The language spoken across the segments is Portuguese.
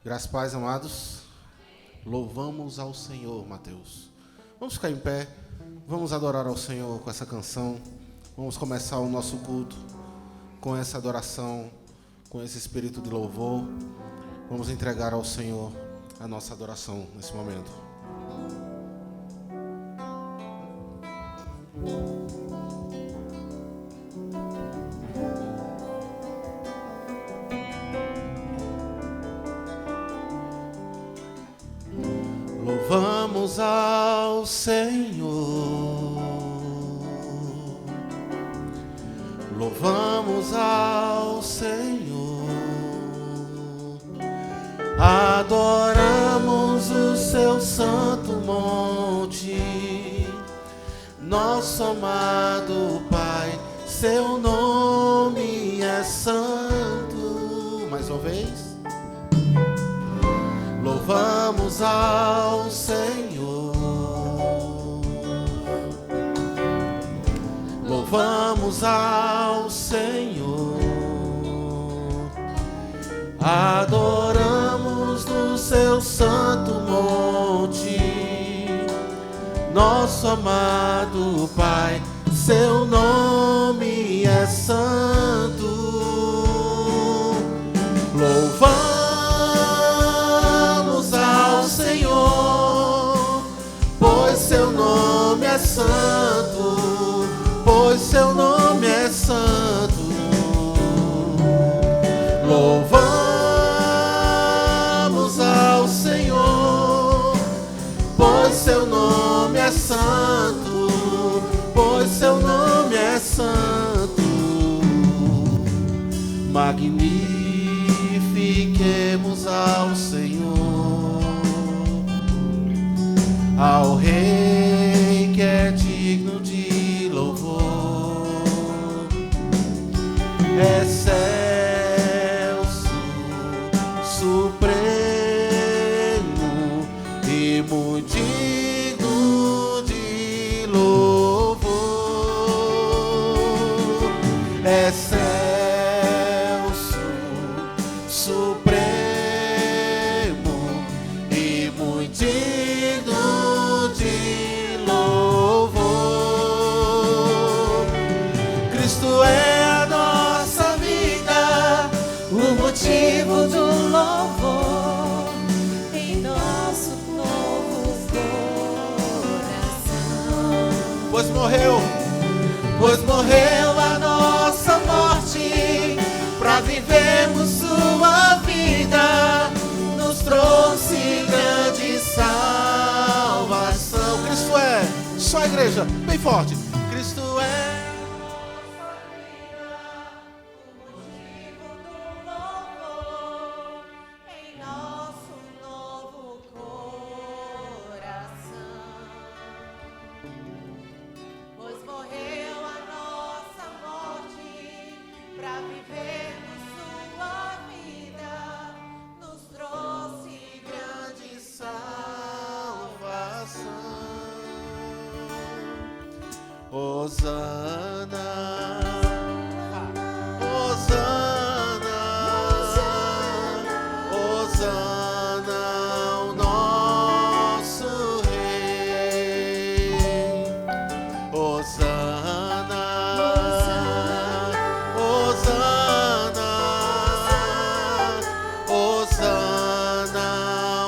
Graças a Deus, amados. Louvamos ao Senhor, Mateus. Vamos ficar em pé. Vamos adorar ao Senhor com essa canção. Vamos começar o nosso culto com essa adoração, com esse espírito de louvor. Vamos entregar ao Senhor a nossa adoração nesse momento. Louvamos ao Senhor, louvamos ao Senhor, adoramos o seu santo monte, nosso amado Pai, seu nome é santo. Mais uma vez. Louvamos ao Senhor, louvamos ao Senhor, adoramos no seu santo monte, nosso amado Pai, seu nome é santo. Louvamos Senhor, pois seu nome é santo, pois seu nome é santo. Louvamos ao Senhor, pois seu nome é santo, pois seu nome é santo. Magnifiquemos ao Senhor, ao Rei que é digno de louvor, excelso, supremo e muito digno de louvor, excelso, supremo e muito digno de louvor. Cristo é a nossa vida, o motivo do louvor em nosso novo coração. Pois morreu a nossa morte, para vivermos sua vida, nos trouxe grande salvação. Cristo é, só a igreja, bem forte. Cristo é Hosana, Hosana, Hosana, o nosso Rei. Hosana, Hosana, Hosana,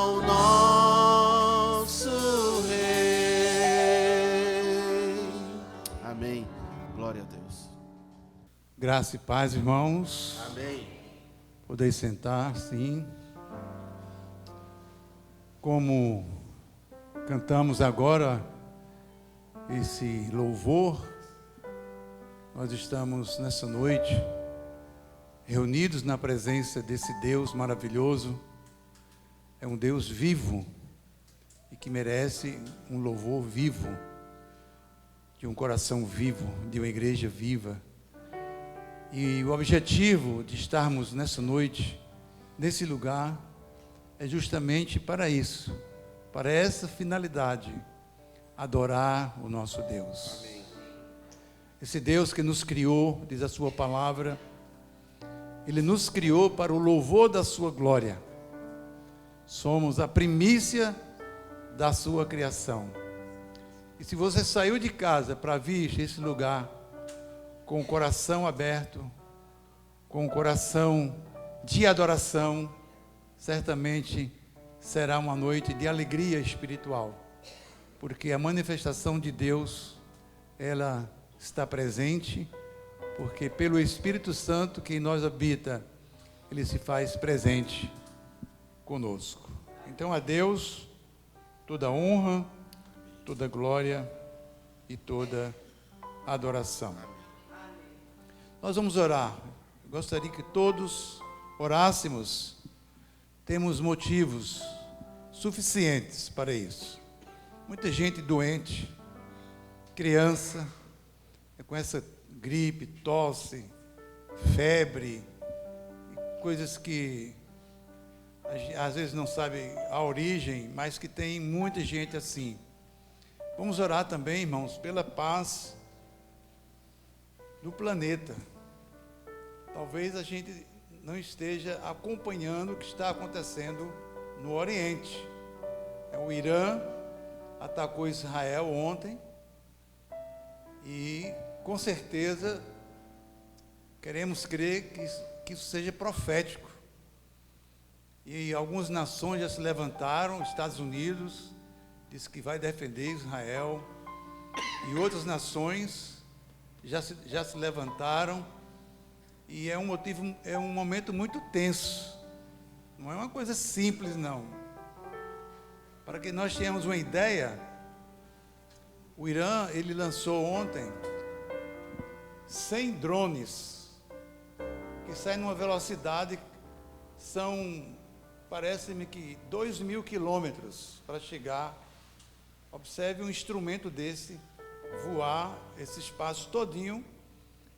o nosso Rei. Amém. Glória a Deus. Graça e paz, irmãos. Amém. Podeis sentar, sim. Como cantamos agora esse louvor, nós estamos nessa noite reunidos na presença desse Deus maravilhoso. É um Deus vivo e que merece um louvor vivo, de um coração vivo, de uma igreja viva. E o objetivo de estarmos nessa noite, nesse lugar, é justamente para isso, para essa finalidade, adorar o nosso Deus. Amém. Esse Deus que nos criou, diz a sua palavra, Ele nos criou para o louvor da sua glória. Somos a primícia da sua criação. E se você saiu de casa para vir a esse lugar com o coração aberto, com o coração de adoração, certamente será uma noite de alegria espiritual, porque a manifestação de Deus, ela está presente, porque pelo Espírito Santo que em nós habita, Ele se faz presente conosco. Então a Deus toda honra, toda glória e toda adoração. Nós vamos orar. Eu gostaria que todos orássemos. Temos motivos suficientes para isso. Muita gente doente, criança, com essa gripe, tosse, febre, coisas que às vezes não sabe a origem, mas que tem muita gente assim. Vamos orar também, irmãos, pela paz do planeta. Talvez a gente não esteja acompanhando o que está acontecendo no Oriente. O Irã atacou Israel ontem e, com certeza, queremos crer que isso seja profético. E algumas nações já se levantaram, Estados Unidos disse que vai defender Israel, e outras nações já se levantaram, e é um momento muito tenso, não é uma coisa simples não. Para que nós tenhamos uma ideia, o Irã, ele lançou ontem 100 drones, que saem numa velocidade, parece-me que 2.000 quilômetros para chegar. Observe um instrumento desse voar esse espaço todinho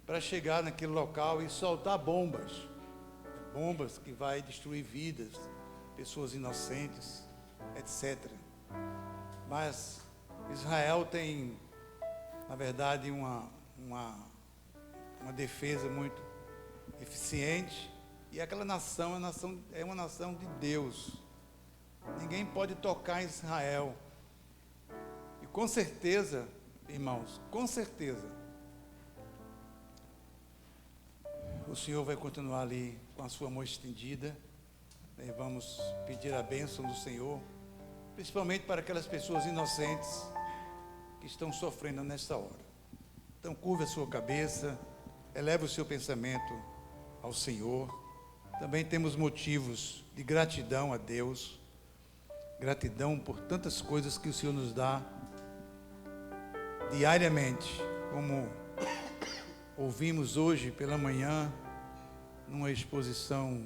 para chegar naquele local e soltar bombas que vai destruir vidas, pessoas inocentes, etc. Mas Israel tem, na verdade, uma defesa muito eficiente. E aquela nação é uma nação de Deus. Ninguém pode tocar em Israel. E com certeza, irmãos, com certeza, o Senhor vai continuar ali com a sua mão estendida. E vamos pedir a bênção do Senhor, principalmente para aquelas pessoas inocentes que estão sofrendo nesta hora. Então, curva a sua cabeça, eleva o seu pensamento ao Senhor. Também temos motivos de gratidão a Deus, gratidão por tantas coisas que o Senhor nos dá diariamente, como ouvimos hoje pela manhã, numa exposição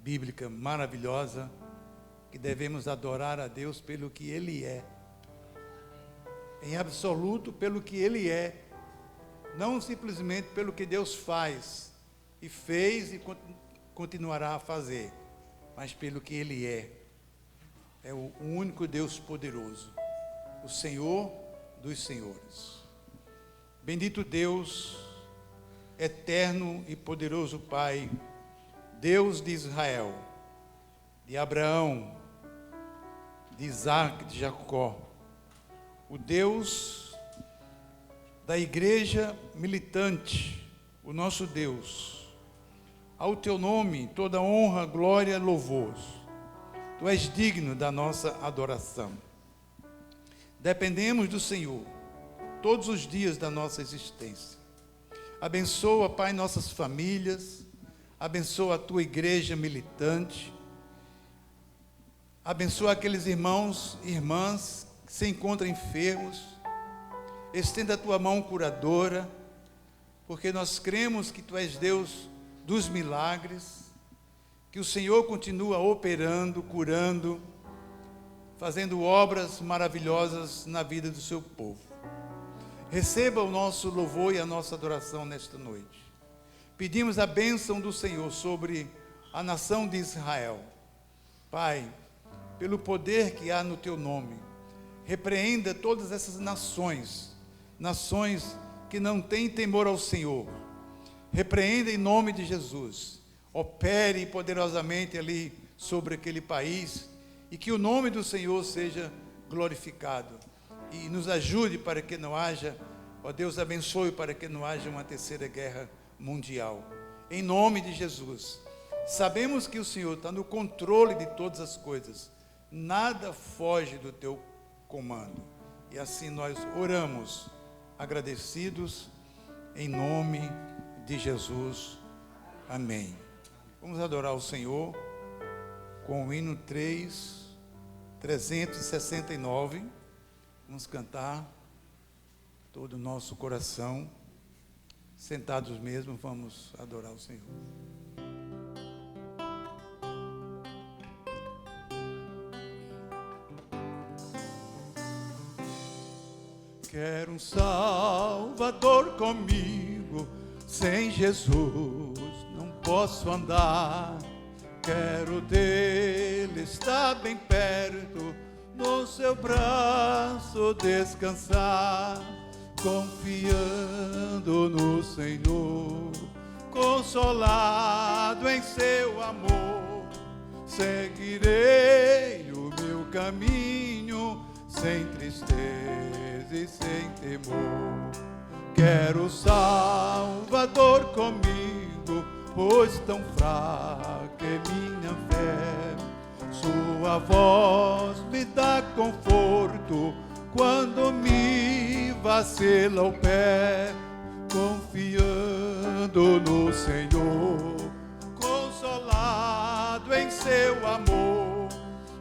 bíblica maravilhosa, que devemos adorar a Deus pelo que Ele é, em absoluto pelo que Ele é, não simplesmente pelo que Deus faz e fez e continuará a fazer, mas pelo que Ele é o único Deus poderoso, o Senhor dos senhores. Bendito Deus, eterno e poderoso Pai, Deus de Israel, de Abraão, de Isaac, de Jacó, o Deus da igreja militante, o nosso Deus. Ao teu nome, toda honra, glória, louvor. Tu és digno da nossa adoração. Dependemos do Senhor todos os dias da nossa existência. Abençoa, Pai, nossas famílias. Abençoa a tua igreja militante. Abençoa aqueles irmãos e irmãs que se encontram enfermos. Estenda a tua mão curadora, porque nós cremos que tu és Deus dos milagres, que o Senhor continua operando, curando, fazendo obras maravilhosas na vida do seu povo. Receba o nosso louvor e a nossa adoração nesta noite. Pedimos a bênção do Senhor sobre a nação de Israel. Pai, pelo poder que há no teu nome, repreenda todas essas nações que não têm temor ao Senhor. Repreenda em nome de Jesus. Opere poderosamente ali sobre aquele país e que o nome do Senhor seja glorificado. E nos ajude para que não haja, ó Deus, abençoe para que não haja uma terceira guerra mundial. Em nome de Jesus. Sabemos que o Senhor está no controle de todas as coisas. Nada foge do teu comando. E assim nós oramos, agradecidos, em nome de Jesus. Amém. Vamos adorar o Senhor com o hino 369. Vamos cantar todo o nosso coração. Sentados mesmo, vamos adorar o Senhor. Quero um Salvador comigo, sem Jesus não posso andar. Quero dele estar bem perto, no seu braço descansar, confiando no Senhor, consolado em seu amor. Seguirei o meu caminho, sem tristeza e sem temor. Quero o Salvador comigo, pois tão fraca é minha fé. Sua voz me dá conforto quando me vacila o pé. Confiando no Senhor, consolado em seu amor,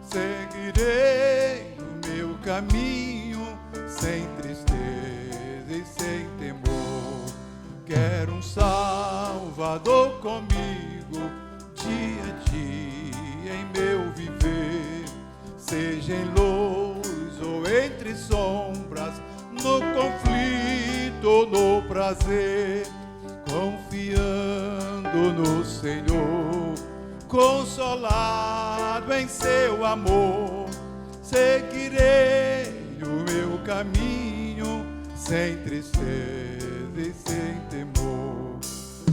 seguirei o meu caminho, sem tristeza e sem temor. Quero um Salvador comigo, dia a dia em meu viver, seja em luz ou entre sombras, no conflito ou no prazer, confiando no Senhor, consolado em seu amor, seguirei o meu caminho, sem tristeza e sem temor.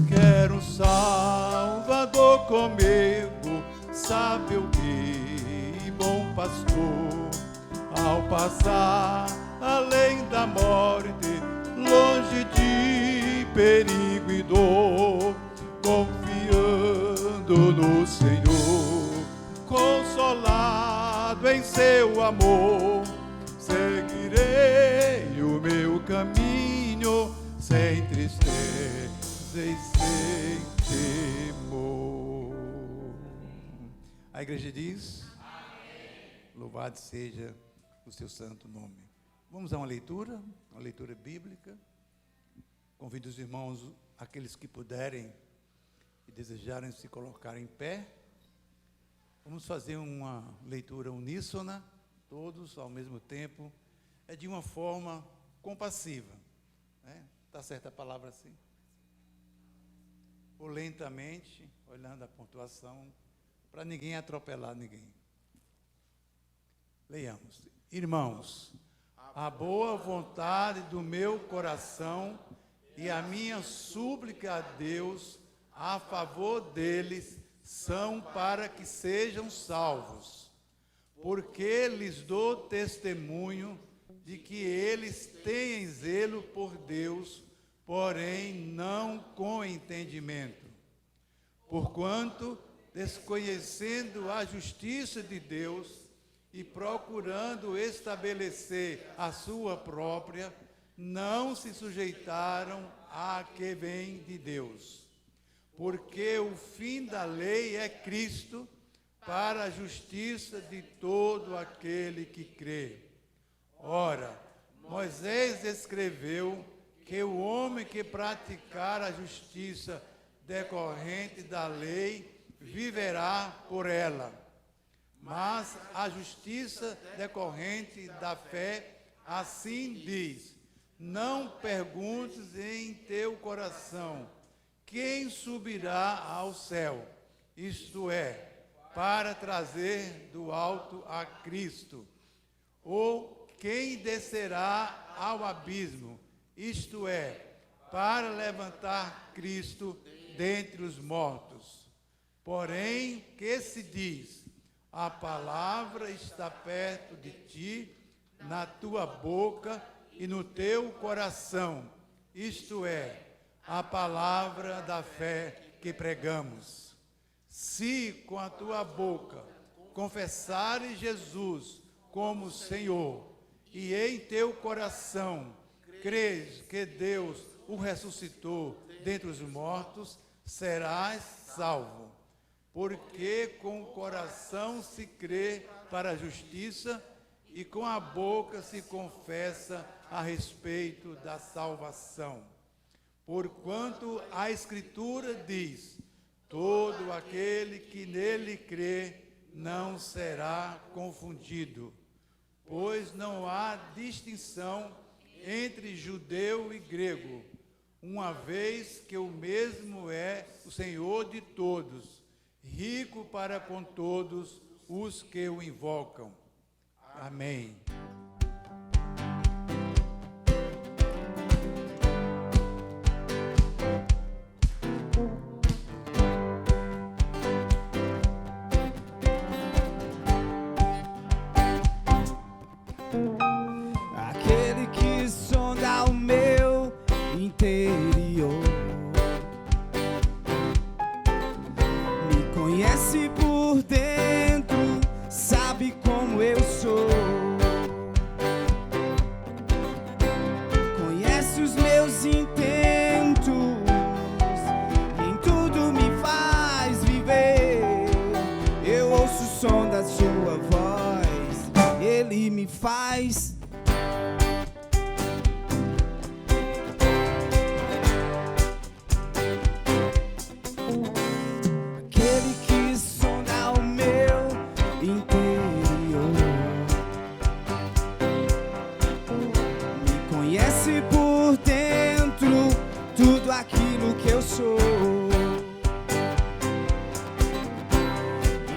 Quero um Salvador comigo, sábio e bom pastor, ao passar além da morte, longe de perigo e dor, confiando no Senhor, consolado em seu amor, seguirei o meu caminho, sem tristeza e sem temor. A igreja diz: amém. Louvado seja o seu santo nome. Vamos a uma leitura bíblica. Convido os irmãos, aqueles que puderem e desejarem se colocar em pé. Vamos fazer uma leitura uníssona, todos ao mesmo tempo, de uma forma compassiva. Está certa a palavra assim? Ou lentamente, olhando a pontuação, para ninguém atropelar ninguém. Leiamos. Irmãos, a boa vontade do meu coração e a minha súplica a Deus a favor deles são para que sejam salvos, porque lhes dou testemunho de que eles têm zelo por Deus, porém não com entendimento. Porquanto, desconhecendo a justiça de Deus e procurando estabelecer a sua própria, não se sujeitaram à que vem de Deus. Porque o fim da lei é Cristo, para a justiça de todo aquele que crê. Ora, Moisés escreveu que o homem que praticar a justiça decorrente da lei viverá por ela. Mas a justiça decorrente da fé, assim diz: não perguntes em teu coração quem subirá ao céu, isto é, para trazer do alto a Cristo, ou quem descerá ao abismo, isto é, para levantar Cristo dentre os mortos. Porém, que se diz: A palavra está perto de ti, na tua boca e no teu coração. Isto é, a palavra da fé que pregamos. Se com a tua boca confessares Jesus como Senhor e em teu coração crês que Deus o ressuscitou dentre os mortos, serás salvo. Porque com o coração se crê para a justiça e com a boca se confessa a respeito da salvação. Porquanto a Escritura diz: todo aquele que nele crê não será confundido, pois não há distinção entre judeu e grego, uma vez que o mesmo é o Senhor de todos, rico para com todos os que o invocam. Amém. Aquele que sonda o meu interior, me conhece por dentro, sabe como eu sou. Conhece os meus intentos, e em tudo me faz viver. Eu ouço o som da sua voz, ele me faz. Aquele que sonda o meu interior, me conhece por dentro, tudo aquilo que eu sou.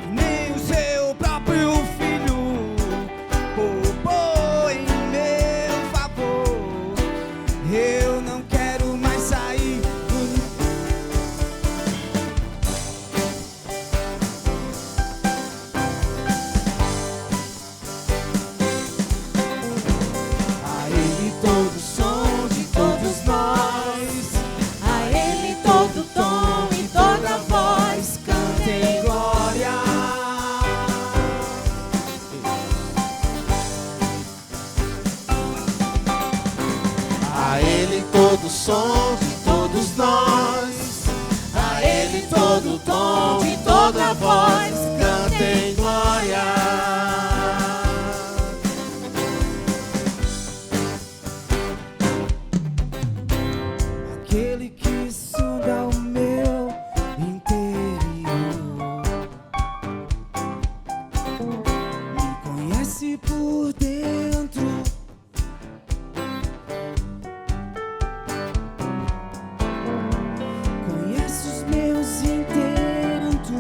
E nem o seu próprio filho poupou em meu favor. Eu não quero mais sair do a ele todo o som de todos nós, A Ele todo tom e toda voz cantem glória. A Ele todo som de todos nós, A Ele todo tom e toda voz cantem glória. Aquele que sonda o meu interior, me conhece por dentro, conhece os meus intentos,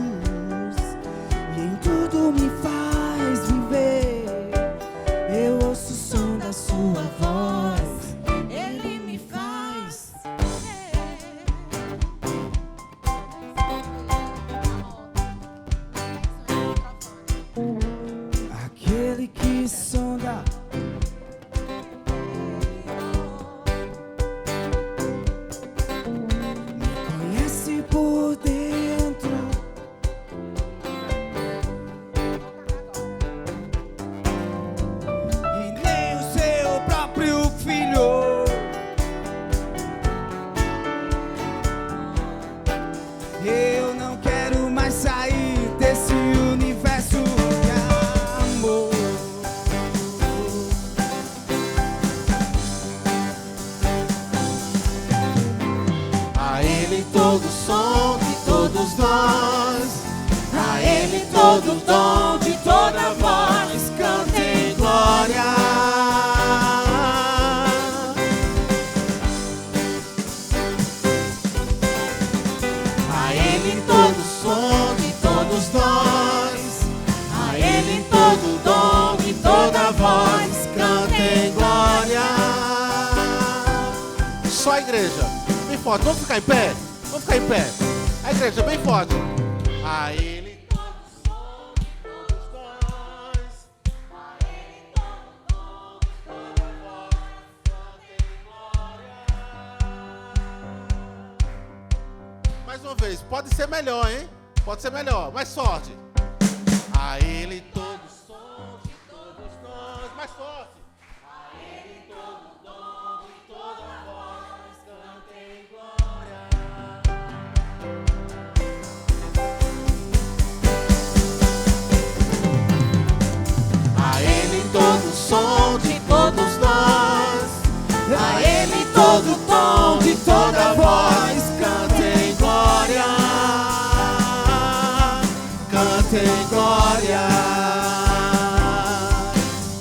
e em tudo me faz viver. Eu ouço o som da sua voz, Ele me faz. aquele que sonda. Me conhece por dentro, e nem o seu próprio filho eu não quero mais sair desse universo de amor. A Ele todo o som de todos nós, a Ele todo o dom de toda voz, cantem glória. A Ele todo o som de todos nós, a Ele todo o dom de toda voz, cantem glória. Só a igreja, bem forte, vamos ficar em pé? Vamos ficar em pé. A igreja, bem forte. A Ele todo o som de todos Mais uma vez, pode ser melhor, hein? Pode ser melhor, mais forte. A Ele todo som de todos nós, mais forte. A Ele todo dom e toda voz, cantem glória. A Ele todo som de todos nós, a Ele todo tom de toda voz, cantem glória, cantem glória,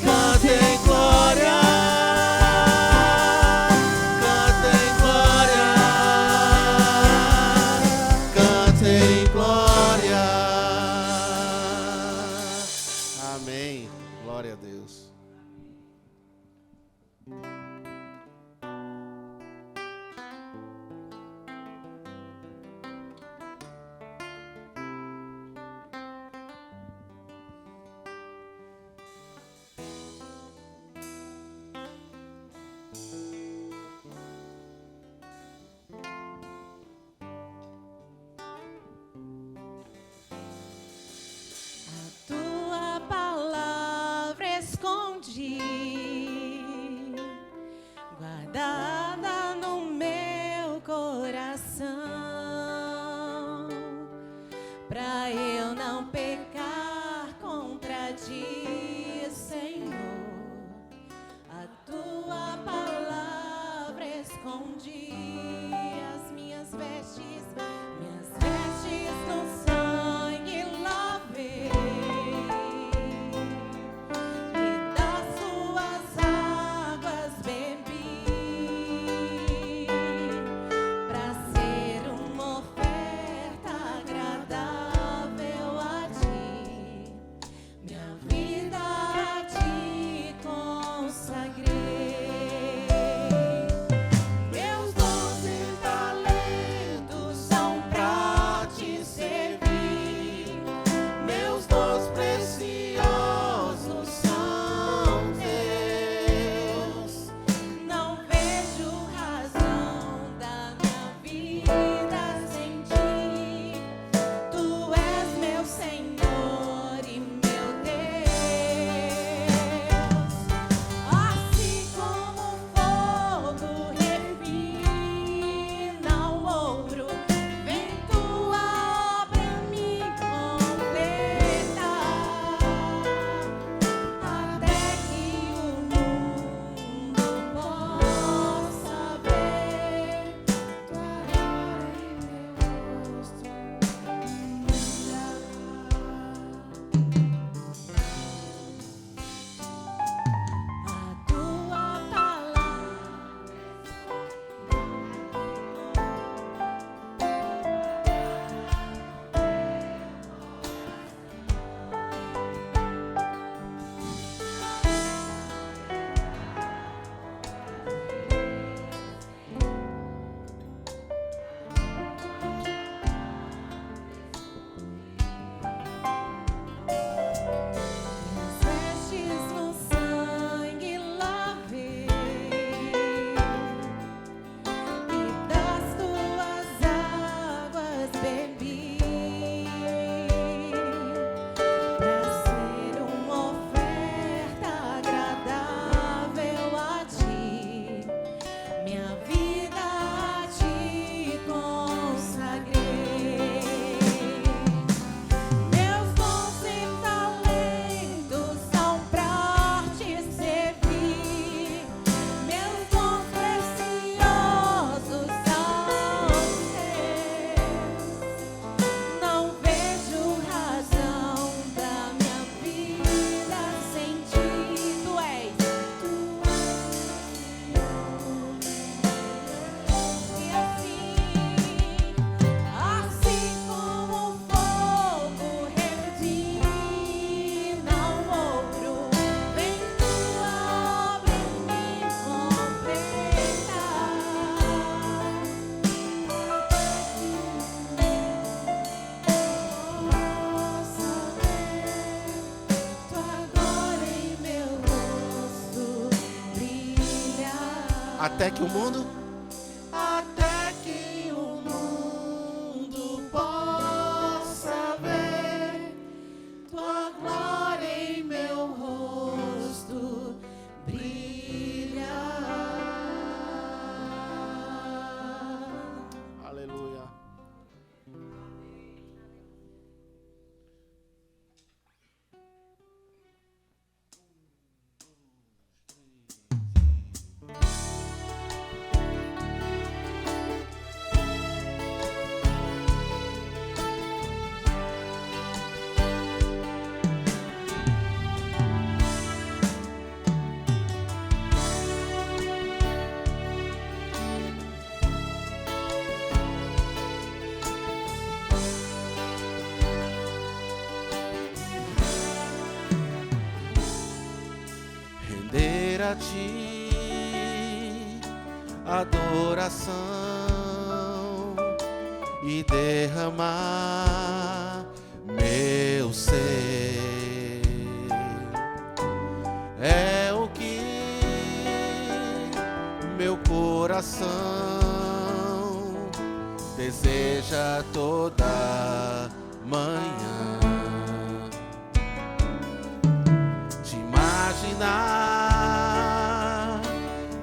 cantem glória, cantem glória, cantem glória. Amém. Glória a Deus. Tua palavra escondi, guardada no meu coração, pra eu não pecar contra ti, Senhor. A tua palavra escondi, as minhas vestes no sangue lavei, e das suas águas bebi, pra ser uma oferta agradável a ti, minha vida a ti consagrei. Meus dons e talentos são pra te servir, meus dons preciosos são teus. Não vejo razão da minha vida sem ti. Tu és meu Senhor e meu Deus. Assim como o fogo refina o ouro, vem tua obra em mim completa, até que o mundo possa ver tua glória em meu rosto brilhar. A tua palavra minhas vestes no sangue lavei, e das tuas águas bebi, pra ser uma oferta agradável a ti, minha vida a ti consagrei. Meus dons e talentos são pra te servir, meus dons preciosos são teus. Não vejo razão da minha vida sem ti. Tu és e assim como o fogo refina o ouro, vem tua obra em mim completa, possa ver tua glória em meu rosto brilhar. Até que o mundo a ti adoração e derramar meu ser. É o que meu coração deseja toda manhã. Te imaginar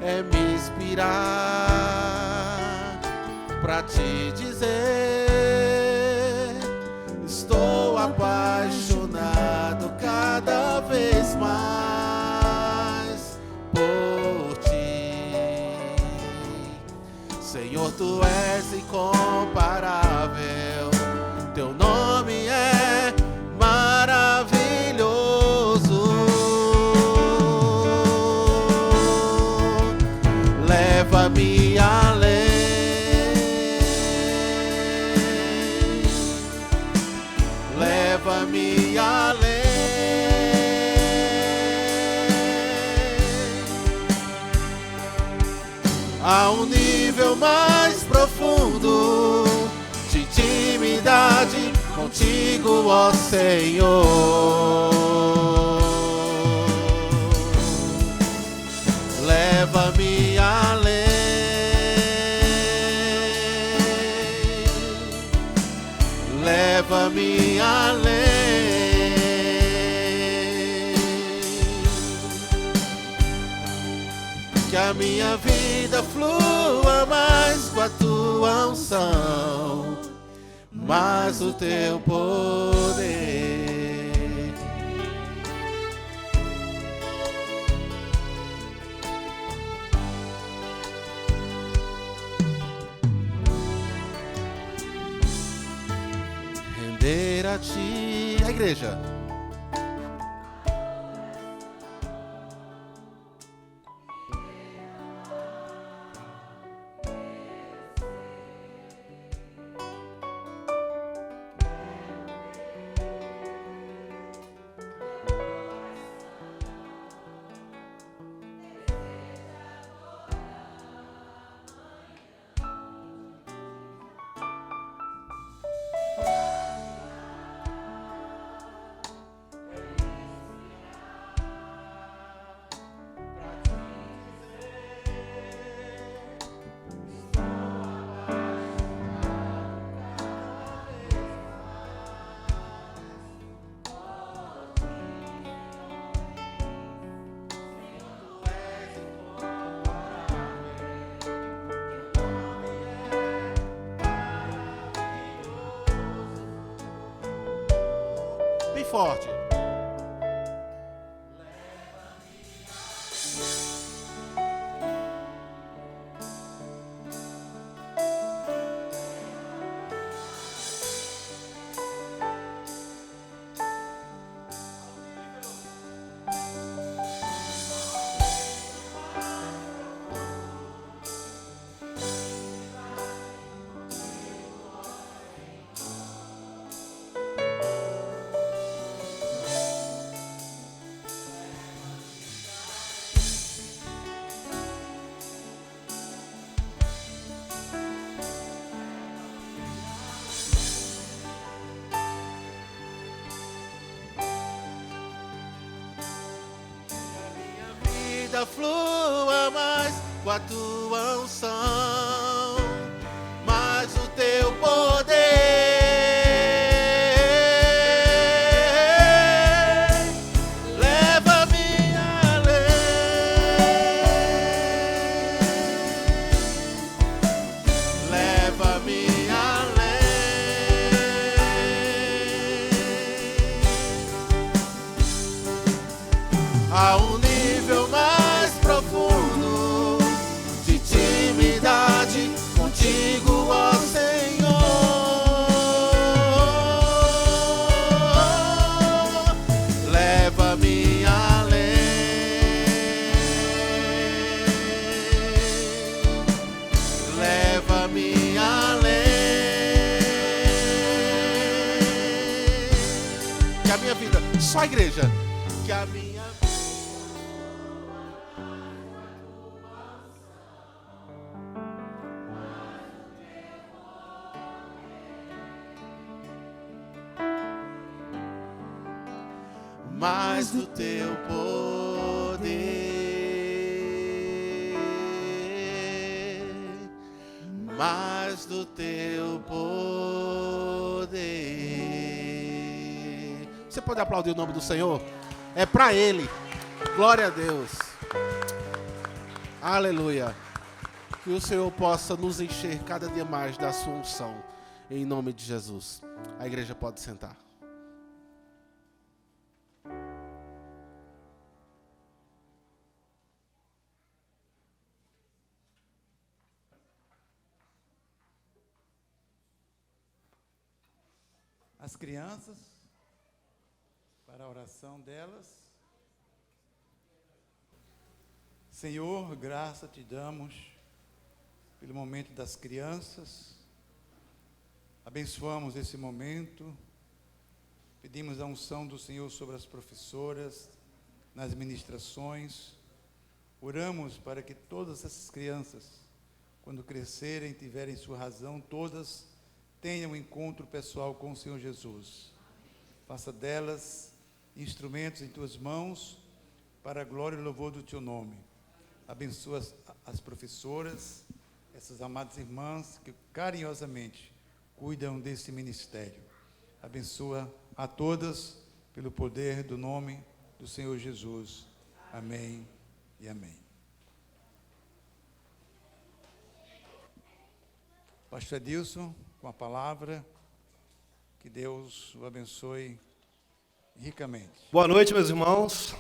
é me inspirar pra te dizer: estou apaixonado cada vez mais por ti. Senhor, tu és incomparável, teu nome é maravilhoso. Leva-me além, leva-me além, a um nível mais profundo de intimidade contigo, ó Senhor. Leva-me além, leva-me além, que a minha vida flua mais com a tua unção, mais o teu poder. Render a ti, a igreja. Bem forte. Flua mais com a tua unção, mais o teu poder. Leva-me além, leva-me além, a um nível mais profundo de intimidade contigo, ó Senhor. Leva-me além, leva-me além, que a minha vida, só a igreja, que a minha mais do teu poder, mais do teu poder. Você pode aplaudir o nome do Senhor? É para Ele. Glória a Deus. Aleluia. Que o Senhor possa nos encher cada dia mais da sua unção. Em nome de Jesus. A igreja pode sentar. As crianças, para a oração delas. Senhor, graça te damos pelo momento das crianças. Abençoamos esse momento. Pedimos a unção do Senhor sobre as professoras, nas ministrações. Oramos para que todas essas crianças, quando crescerem, tiverem sua razão, todas tenham um encontro pessoal com o Senhor Jesus. Faça delas instrumentos em tuas mãos para a glória e louvor do teu nome. Abençoa as professoras, essas amadas irmãs que carinhosamente cuidam desse ministério. Abençoa a todas pelo poder do nome do Senhor Jesus. Amém e amém. Pastor Edilson, com a palavra, que Deus o abençoe ricamente. Boa noite, meus irmãos.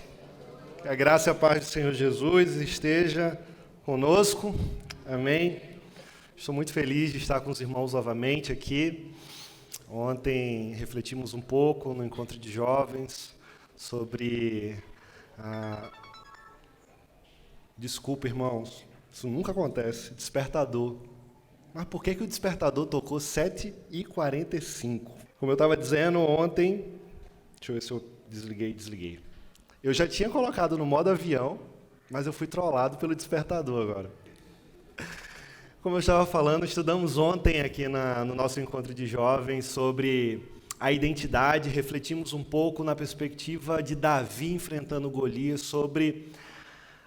Que a graça e a paz do Senhor Jesus esteja conosco. Amém. Estou muito feliz de estar com os irmãos novamente aqui. Ontem refletimos um pouco no encontro de jovens sobre desculpa, irmãos, isso nunca acontece, despertador. Mas por que o despertador tocou 7h45? Como eu estava dizendo ontem, deixa eu ver se eu desliguei. Eu já tinha colocado no modo avião, mas eu fui trollado pelo despertador agora. Como eu estava falando, estudamos ontem aqui no nosso encontro de jovens sobre a identidade, refletimos um pouco na perspectiva de Davi enfrentando Golias, sobre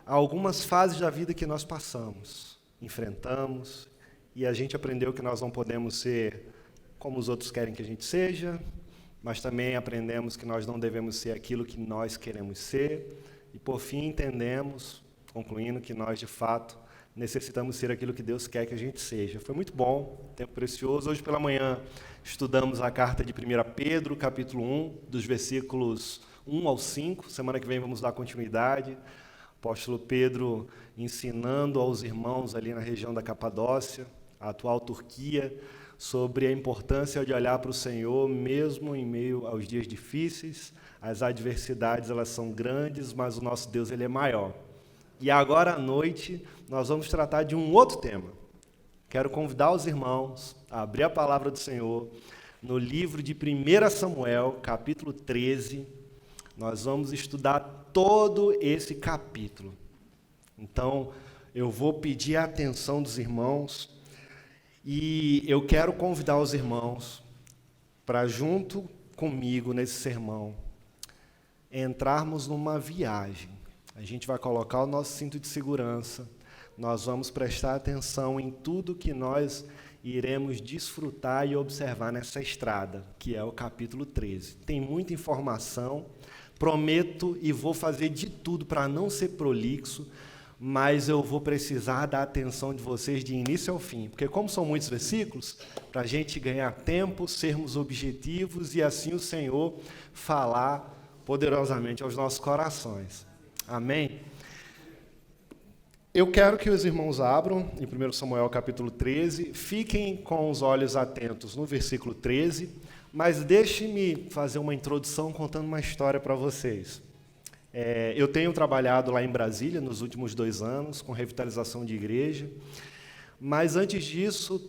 algumas fases da vida que nós passamos, enfrentamos, e a gente aprendeu que nós não podemos ser como os outros querem que a gente seja, mas também aprendemos que nós não devemos ser aquilo que nós queremos ser, e por fim entendemos, concluindo, que nós de fato necessitamos ser aquilo que Deus quer que a gente seja. Foi muito bom, tempo precioso. Hoje pela manhã estudamos a carta de 1 Pedro, capítulo 1, dos versículos 1 ao 5. Semana que vem vamos dar continuidade. Apóstolo Pedro ensinando aos irmãos ali na região da Capadócia, a atual Turquia, sobre a importância de olhar para o Senhor, mesmo em meio aos dias difíceis. As adversidades, elas são grandes, mas o nosso Deus, ele é maior. E agora à noite, nós vamos tratar de um outro tema. Quero convidar os irmãos a abrir a palavra do Senhor no livro de 1 Samuel, capítulo 13. Nós vamos estudar todo esse capítulo. Então, eu vou pedir a atenção dos irmãos e eu quero convidar os irmãos para, junto comigo nesse sermão, entrarmos numa viagem. A gente vai colocar o nosso cinto de segurança, nós vamos prestar atenção em tudo que nós iremos desfrutar e observar nessa estrada, que é o capítulo 13. Tem muita informação, prometo e vou fazer de tudo para não ser prolixo, mas eu vou precisar da atenção de vocês de início ao fim, porque como são muitos versículos, para a gente ganhar tempo, sermos objetivos e assim o Senhor falar poderosamente aos nossos corações. Amém? Eu quero que os irmãos abram em 1 Samuel capítulo 13, fiquem com os olhos atentos no versículo 13, mas deixe-me fazer uma introdução contando uma história para vocês. Eu tenho trabalhado lá em Brasília nos últimos 2 anos com revitalização de igreja, mas antes disso,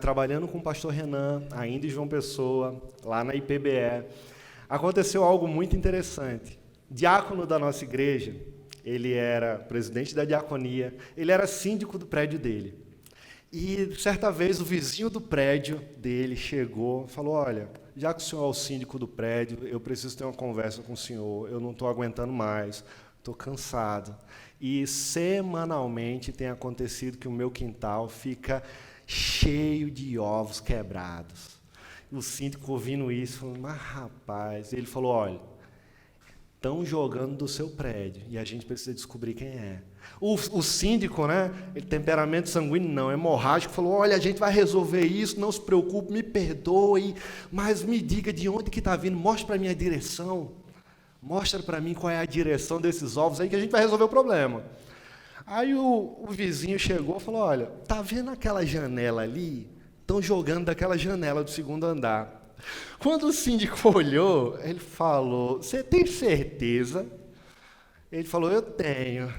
trabalhando com o pastor Renan, ainda em João Pessoa, lá na IPBE, aconteceu algo muito interessante. Diácono da nossa igreja, ele era presidente da diaconia, ele era síndico do prédio dele. E certa vez o vizinho do prédio dele chegou e falou: olha, já que o senhor é o síndico do prédio, eu preciso ter uma conversa com o senhor, eu não estou aguentando mais, estou cansado. E semanalmente tem acontecido que o meu quintal fica cheio de ovos quebrados. O síndico ouvindo isso, falando, mas rapaz, ele falou, olha, estão jogando do seu prédio e a gente precisa descobrir quem é. O síndico, né, ele temperamento sanguíneo não, hemorrágico, falou, olha, a gente vai resolver isso, não se preocupe, me perdoe, mas me diga de onde que está vindo, mostre para mim a direção, mostra para mim qual é a direção desses ovos aí que a gente vai resolver o problema. Aí o vizinho chegou e falou, olha, está vendo aquela janela ali? Estão jogando daquela janela do segundo andar. Quando o síndico olhou, ele falou, você tem certeza? Ele falou, eu tenho.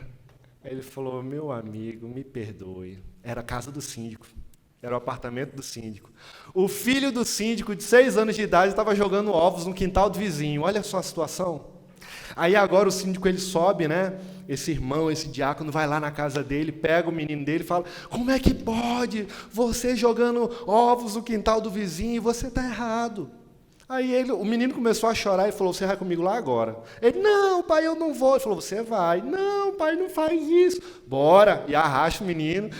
Ele falou, meu amigo, me perdoe. Era a casa do síndico, era o apartamento do síndico. O filho do síndico, de 6 anos de idade, estava jogando ovos no quintal do vizinho. Olha só a situação. Aí agora o síndico ele sobe, né? Esse irmão, esse diácono vai lá na casa dele, pega o menino dele e fala, como é que pode você jogando ovos no quintal do vizinho? Você está errado. Aí o menino começou a chorar e falou, você vai comigo lá agora? Ele, não, pai, eu não vou. Ele falou, você vai. Não, pai, não faz isso. Bora. E arrasta o menino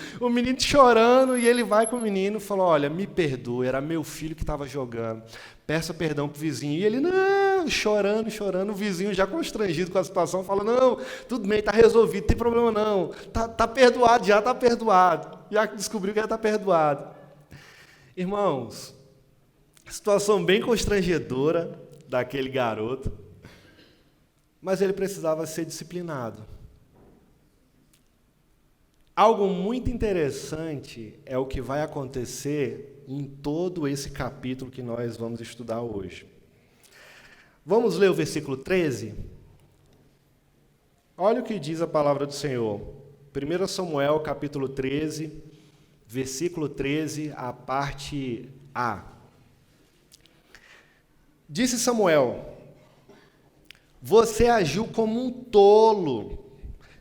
chorando, e ele vai com o menino e falou, olha, me perdoa, era meu filho que estava jogando. Peça perdão para o vizinho. E ele, não, chorando, o vizinho já constrangido com a situação, fala, não, tudo bem, está resolvido, não tem problema não, está perdoado, já está perdoado. Já descobriu que já está perdoado. Irmãos, situação bem constrangedora daquele garoto, mas ele precisava ser disciplinado. Algo muito interessante é o que vai acontecer em todo esse capítulo que nós vamos estudar hoje. Vamos ler o versículo 13? Olha o que diz a palavra do Senhor. 1 Samuel, capítulo 13, versículo 13, a parte A. Disse Samuel, você agiu como um tolo,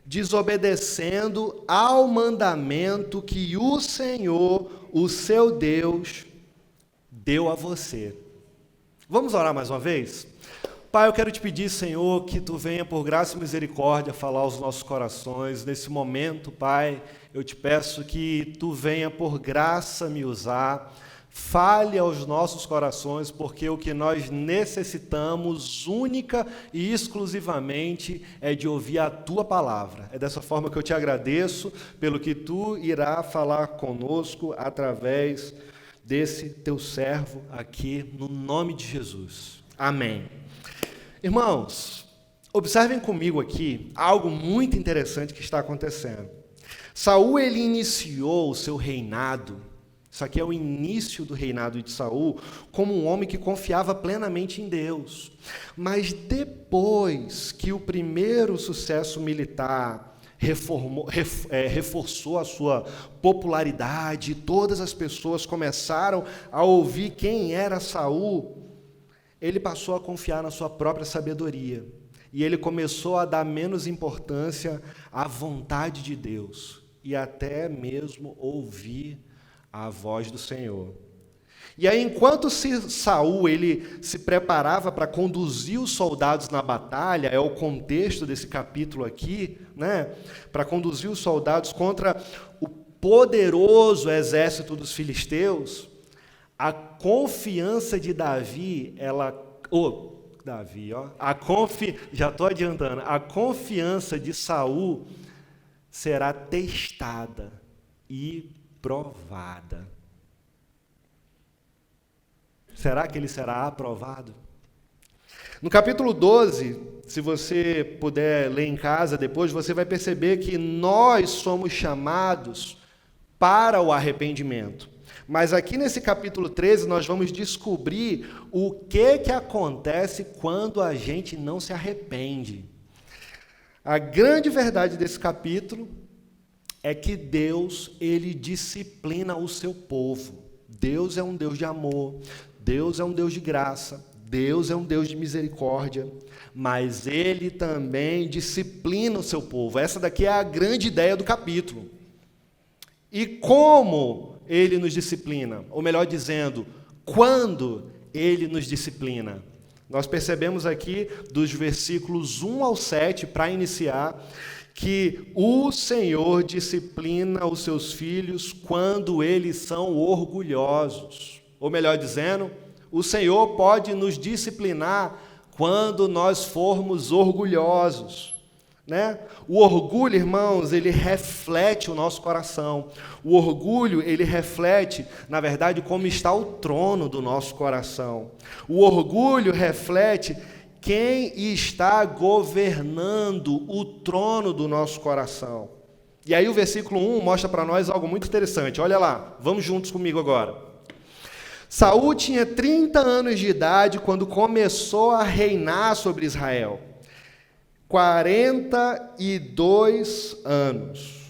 desobedecendo ao mandamento que o Senhor, o seu Deus, deu a você. Vamos orar mais uma vez? Pai, eu quero te pedir, Senhor, que Tu venha por graça e misericórdia falar aos nossos corações. Nesse momento, Pai, eu te peço que Tu venha por graça me usar. Fale aos nossos corações, porque o que nós necessitamos, única e exclusivamente, é de ouvir a Tua palavra. É dessa forma que eu te agradeço, pelo que Tu irá falar conosco, através desse Teu servo aqui, no nome de Jesus. Amém. Irmãos, observem comigo aqui algo muito interessante que está acontecendo. Saul, ele iniciou o seu reinado. Isso aqui é o início do reinado de Saul, como um homem que confiava plenamente em Deus. Mas depois que o primeiro sucesso militar reforçou a sua popularidade, todas as pessoas começaram a ouvir quem era Saul, ele passou a confiar na sua própria sabedoria. E ele começou a dar menos importância à vontade de Deus, e até mesmo ouvir a voz do Senhor. E aí, enquanto Saul ele se preparava para conduzir os soldados na batalha, é o contexto desse capítulo aqui, né? Para conduzir os soldados contra o poderoso exército dos filisteus, a confiança de Davi, já estou adiantando, a confiança de Saul será testada e provada. Será que ele será aprovado? No capítulo 12, se você puder ler em casa depois, você vai perceber que nós somos chamados para o arrependimento. Mas aqui nesse capítulo 13, nós vamos descobrir o que acontece quando a gente não se arrepende. A grande verdade desse capítulo é que Deus, ele disciplina o seu povo. Deus é um Deus de amor, Deus é um Deus de graça, Deus é um Deus de misericórdia, mas ele também disciplina o seu povo. Essa daqui é a grande ideia do capítulo. E como ele nos disciplina? Ou melhor dizendo, quando Ele nos disciplina. Nós percebemos aqui, dos versículos 1 ao 7, para iniciar, que o Senhor disciplina os seus filhos quando eles são orgulhosos. Ou melhor dizendo, o Senhor pode nos disciplinar quando nós formos orgulhosos, né? O orgulho, irmãos, ele reflete o nosso coração. O orgulho, ele reflete, na verdade, como está o trono do nosso coração. O orgulho reflete quem está governando o trono do nosso coração. E aí o versículo 1 mostra para nós algo muito interessante. Olha lá, vamos juntos comigo agora. Saul tinha 30 anos de idade quando começou a reinar sobre Israel. 42 anos.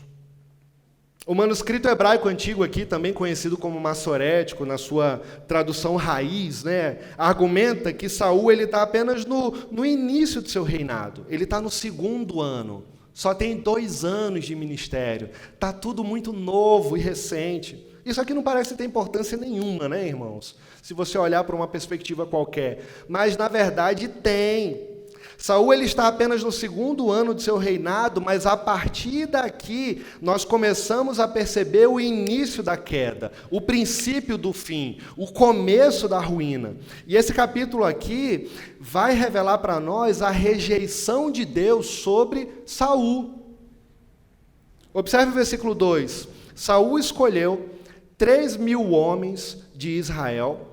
O manuscrito hebraico antigo aqui, também conhecido como massorético, na sua tradução raiz, né, argumenta que Saul está apenas no início do seu reinado. Ele está no 2º ano. Só tem 2 anos de ministério. Está tudo muito novo e recente. Isso aqui não parece ter importância nenhuma, né, irmãos? Se você olhar para uma perspectiva qualquer. Mas, na verdade, tem. Saul está apenas no 2º ano de seu reinado, mas a partir daqui nós começamos a perceber o início da queda, o princípio do fim, o começo da ruína. E esse capítulo aqui vai revelar para nós a rejeição de Deus sobre Saul. Observe o versículo 2. Saul escolheu 3.000 homens de Israel,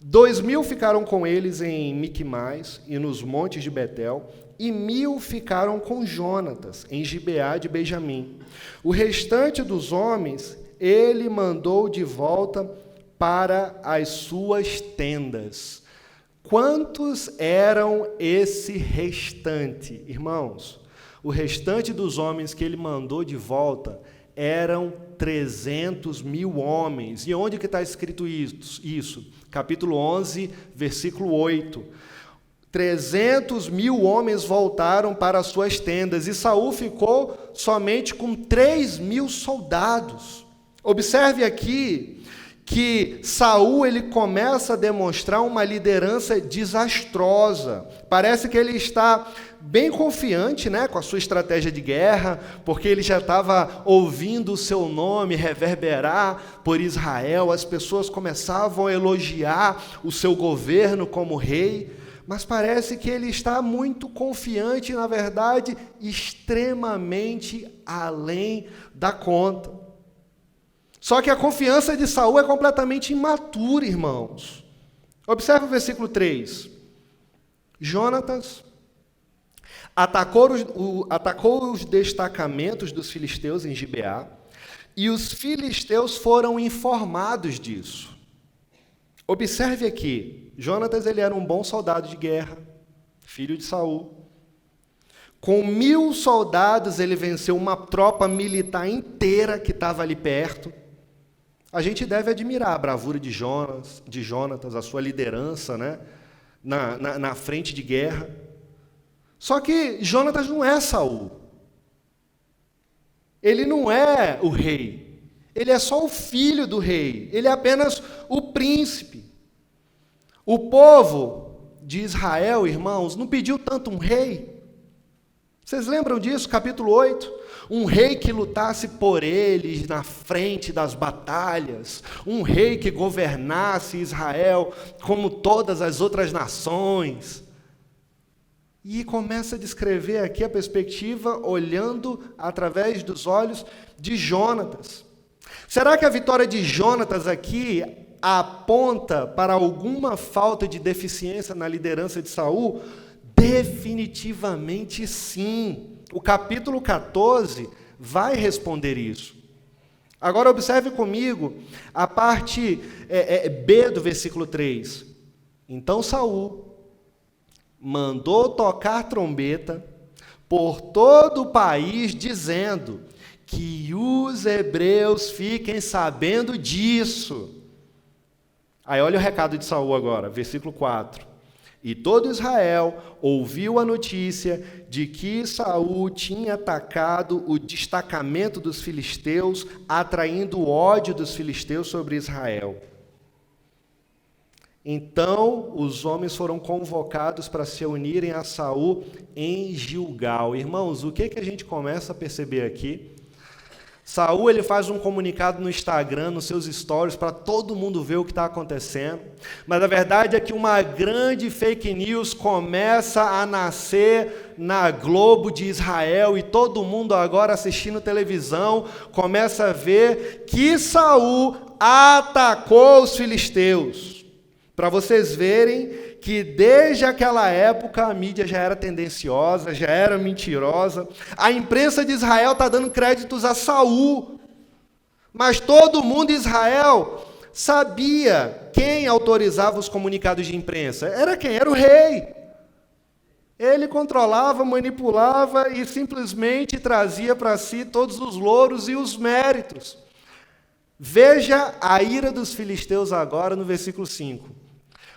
2.000 ficaram com eles em Miquimais e nos montes de Betel, e 1.000 ficaram com Jonatas, em Gibeá de Benjamim. O restante dos homens ele mandou de volta para as suas tendas. Quantos eram esse restante, irmãos? O restante dos homens que ele mandou de volta eram 300.000 homens. E onde que está escrito isso? Capítulo 11, versículo 8. 300.000 homens voltaram para as suas tendas, e Saul ficou somente com 3.000 soldados. Observe aqui que Saul ele começa a demonstrar uma liderança desastrosa. Parece que ele está bem confiante, né, com a sua estratégia de guerra, porque ele já estava ouvindo o seu nome reverberar por Israel, as pessoas começavam a elogiar o seu governo como rei, mas parece que ele está muito confiante, na verdade, extremamente além da conta. Só que a confiança de Saul é completamente imatura, irmãos. Observe o versículo 3. Jonatas atacou os destacamentos dos filisteus em Gibeá, e os filisteus foram informados disso. Observe aqui, Jonatas ele era um bom soldado de guerra, filho de Saul. Com 1.000 soldados ele venceu uma tropa militar inteira que estava ali perto. A gente deve admirar a bravura de Jonatas, a sua liderança, né, na frente de guerra. Só que Jonatas não é Saul. Ele não é o rei. Ele é só o filho do rei. Ele é apenas o príncipe. O povo de Israel, irmãos, não pediu tanto um rei. Vocês lembram disso? Capítulo 8. Um rei que lutasse por eles na frente das batalhas. Um rei que governasse Israel como todas as outras nações. E começa a descrever aqui a perspectiva olhando através dos olhos de Jonatas. Será que a vitória de Jonatas aqui aponta para alguma falta de deficiência na liderança de Saul? Definitivamente sim. O capítulo 14 vai responder isso. Agora observe comigo a parte B do versículo 3. Então Saul mandou tocar trombeta por todo o país, dizendo que os hebreus fiquem sabendo disso. Aí olha o recado de Saul agora, versículo 4. E todo Israel ouviu a notícia de que Saul tinha atacado o destacamento dos filisteus, atraindo o ódio dos filisteus sobre Israel. Então os homens foram convocados para se unirem a Saul em Gilgal. Irmãos, o que a gente começa a perceber aqui? Saul, ele faz um comunicado no Instagram, nos seus stories, para todo mundo ver o que está acontecendo. Mas a verdade é que uma grande fake news começa a nascer na Globo de Israel, e todo mundo agora assistindo televisão começa a ver que Saul atacou os filisteus. Para vocês verem que desde aquela época a mídia já era tendenciosa, já era mentirosa. A imprensa de Israel está dando créditos a Saul, mas todo mundo em Israel sabia quem autorizava os comunicados de imprensa. Era quem? Era o rei. Ele controlava, manipulava e simplesmente trazia para si todos os louros e os méritos. Veja a ira dos filisteus agora no versículo 5.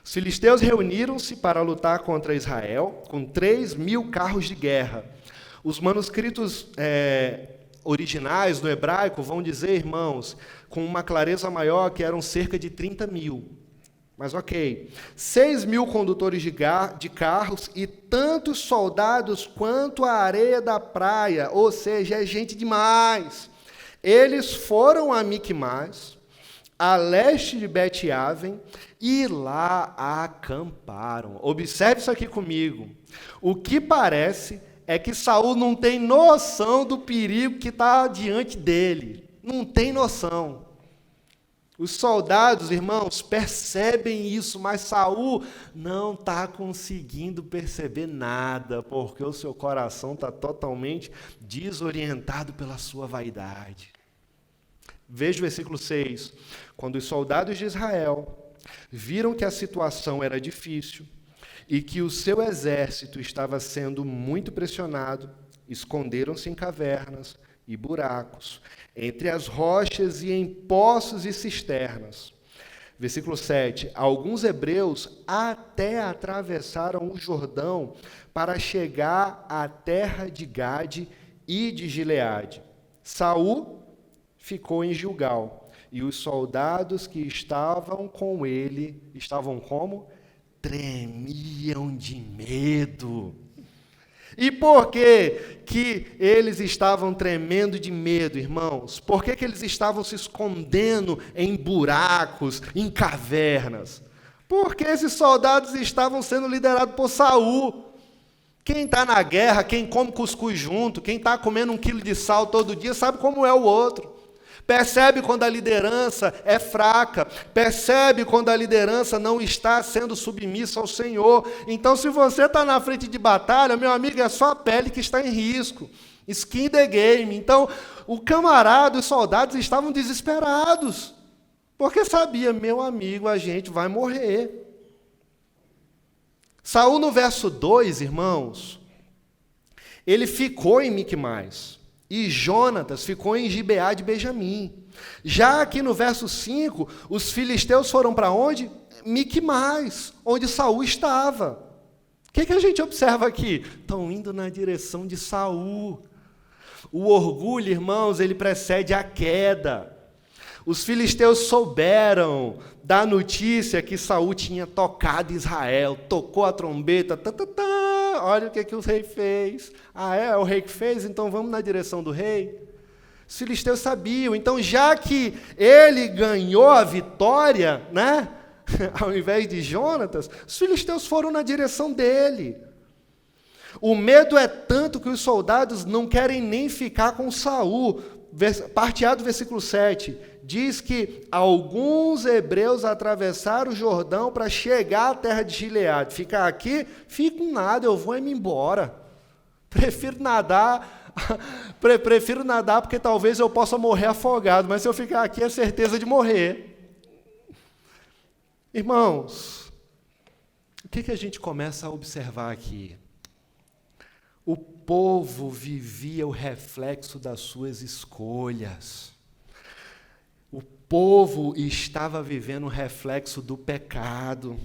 Os filisteus reuniram-se para lutar contra Israel com 3.000 carros de guerra. Os manuscritos originais do hebraico vão dizer, irmãos, com uma clareza maior, que eram cerca de 30.000. Mas ok. 6.000 condutores de carros e tantos soldados quanto a areia da praia, ou seja, é gente demais. Eles foram a Miquimás, a leste de Bet-Aven, e lá acamparam. Observe isso aqui comigo. O que parece é que Saul não tem noção do perigo que está diante dele. Não tem noção. Os soldados, irmãos, percebem isso, mas Saul não está conseguindo perceber nada, porque o seu coração está totalmente desorientado pela sua vaidade. Veja o versículo 6. Quando os soldados de Israel viram que a situação era difícil e que o seu exército estava sendo muito pressionado, esconderam-se em cavernas e buracos, entre as rochas e em poços e cisternas. Versículo 7. Alguns hebreus até atravessaram o Jordão para chegar à terra de Gade e de Gileade. Saul ficou em Gilgal. E os soldados que estavam com ele, estavam como? Tremiam de medo. E por que eles estavam tremendo de medo, irmãos? Por que eles estavam se escondendo em buracos, em cavernas? Porque esses soldados estavam sendo liderados por Saul. Quem está na guerra, quem come cuscuz junto, quem está comendo 1 quilo de sal todo dia, sabe como é o outro. Percebe quando a liderança é fraca, percebe quando a liderança não está sendo submissa ao Senhor. Então, se você está na frente de batalha, meu amigo, é só a pele que está em risco. Skin the game. Então, o camarada, os soldados estavam desesperados, porque sabia, meu amigo, a gente vai morrer. Saul, no verso 2, irmãos, ele ficou em Miquimás. E Jonatas ficou em Gibeá de Benjamim. Já aqui no verso 5, os filisteus foram para onde? Miquimás, onde Saul estava. O que a gente observa aqui? Estão indo na direção de Saul. O orgulho, irmãos, ele precede a queda. Os filisteus souberam da notícia que Saul tinha tocado Israel, tocou a trombeta, olha o que o rei fez. Ah, é o rei que fez? Então vamos na direção do rei? Os filisteus sabiam. Então, já que ele ganhou a vitória, né, ao invés de Jonatas, os filisteus foram na direção dele. O medo é tanto que os soldados não querem nem ficar com Saul. Parte A do versículo 7, diz que alguns hebreus atravessaram o Jordão para chegar à terra de Gileade. Ficar aqui, fico nada, eu vou me embora. Prefiro nadar porque talvez eu possa morrer afogado, mas se eu ficar aqui é certeza de morrer. Irmãos, o que a gente começa a observar aqui? O povo vivia o reflexo das suas escolhas. O povo estava vivendo o reflexo do pecado.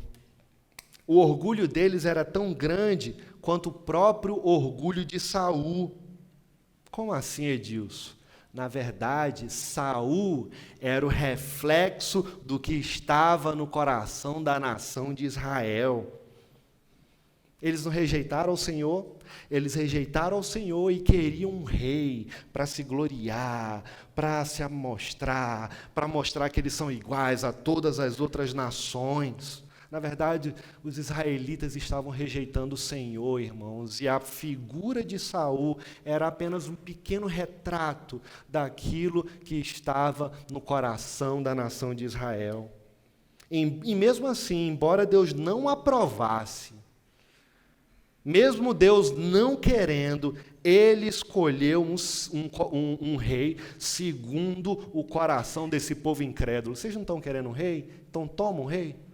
O orgulho deles era tão grande quanto o próprio orgulho de Saul. Como assim, Edilson? Na verdade, Saul era o reflexo do que estava no coração da nação de Israel. Eles não rejeitaram o Senhor, eles rejeitaram o Senhor e queriam um rei para se gloriar, para se amostrar, para mostrar que eles são iguais a todas as outras nações. Na verdade, os israelitas estavam rejeitando o Senhor, irmãos, e a figura de Saul era apenas um pequeno retrato daquilo que estava no coração da nação de Israel. E mesmo assim, embora Deus não aprovasse, mesmo Deus não querendo, Ele escolheu um rei segundo o coração desse povo incrédulo. Vocês não estão querendo um rei? Então toma um rei.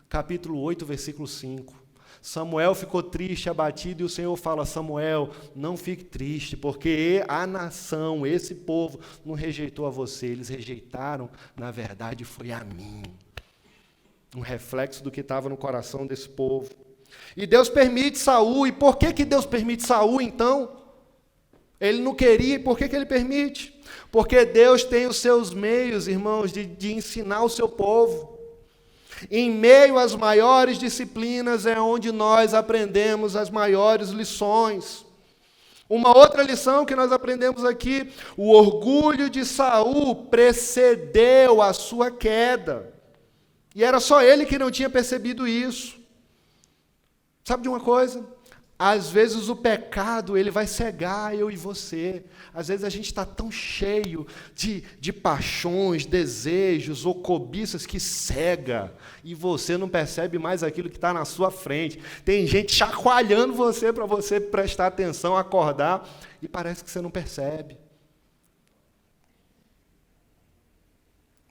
Capítulo 8, versículo 5. Samuel ficou triste, abatido, e o Senhor fala: Samuel, não fique triste, porque a nação, esse povo, não rejeitou a você, eles rejeitaram, na verdade, foi a mim. Um reflexo do que estava no coração desse povo. E Deus permite Saul. E por que Deus permite Saul, então? Ele não queria, e por que ele permite? Porque Deus tem os seus meios, irmãos, de ensinar o seu povo. Em meio às maiores disciplinas é onde nós aprendemos as maiores lições. Uma outra lição que nós aprendemos aqui: o orgulho de Saul precedeu a sua queda. E era só ele que não tinha percebido isso. Sabe de uma coisa? Às vezes o pecado, ele vai cegar eu e você. Às vezes a gente está tão cheio de paixões, desejos ou cobiças que cega. E você não percebe mais aquilo que está na sua frente. Tem gente chacoalhando você para você prestar atenção, acordar. E parece que você não percebe.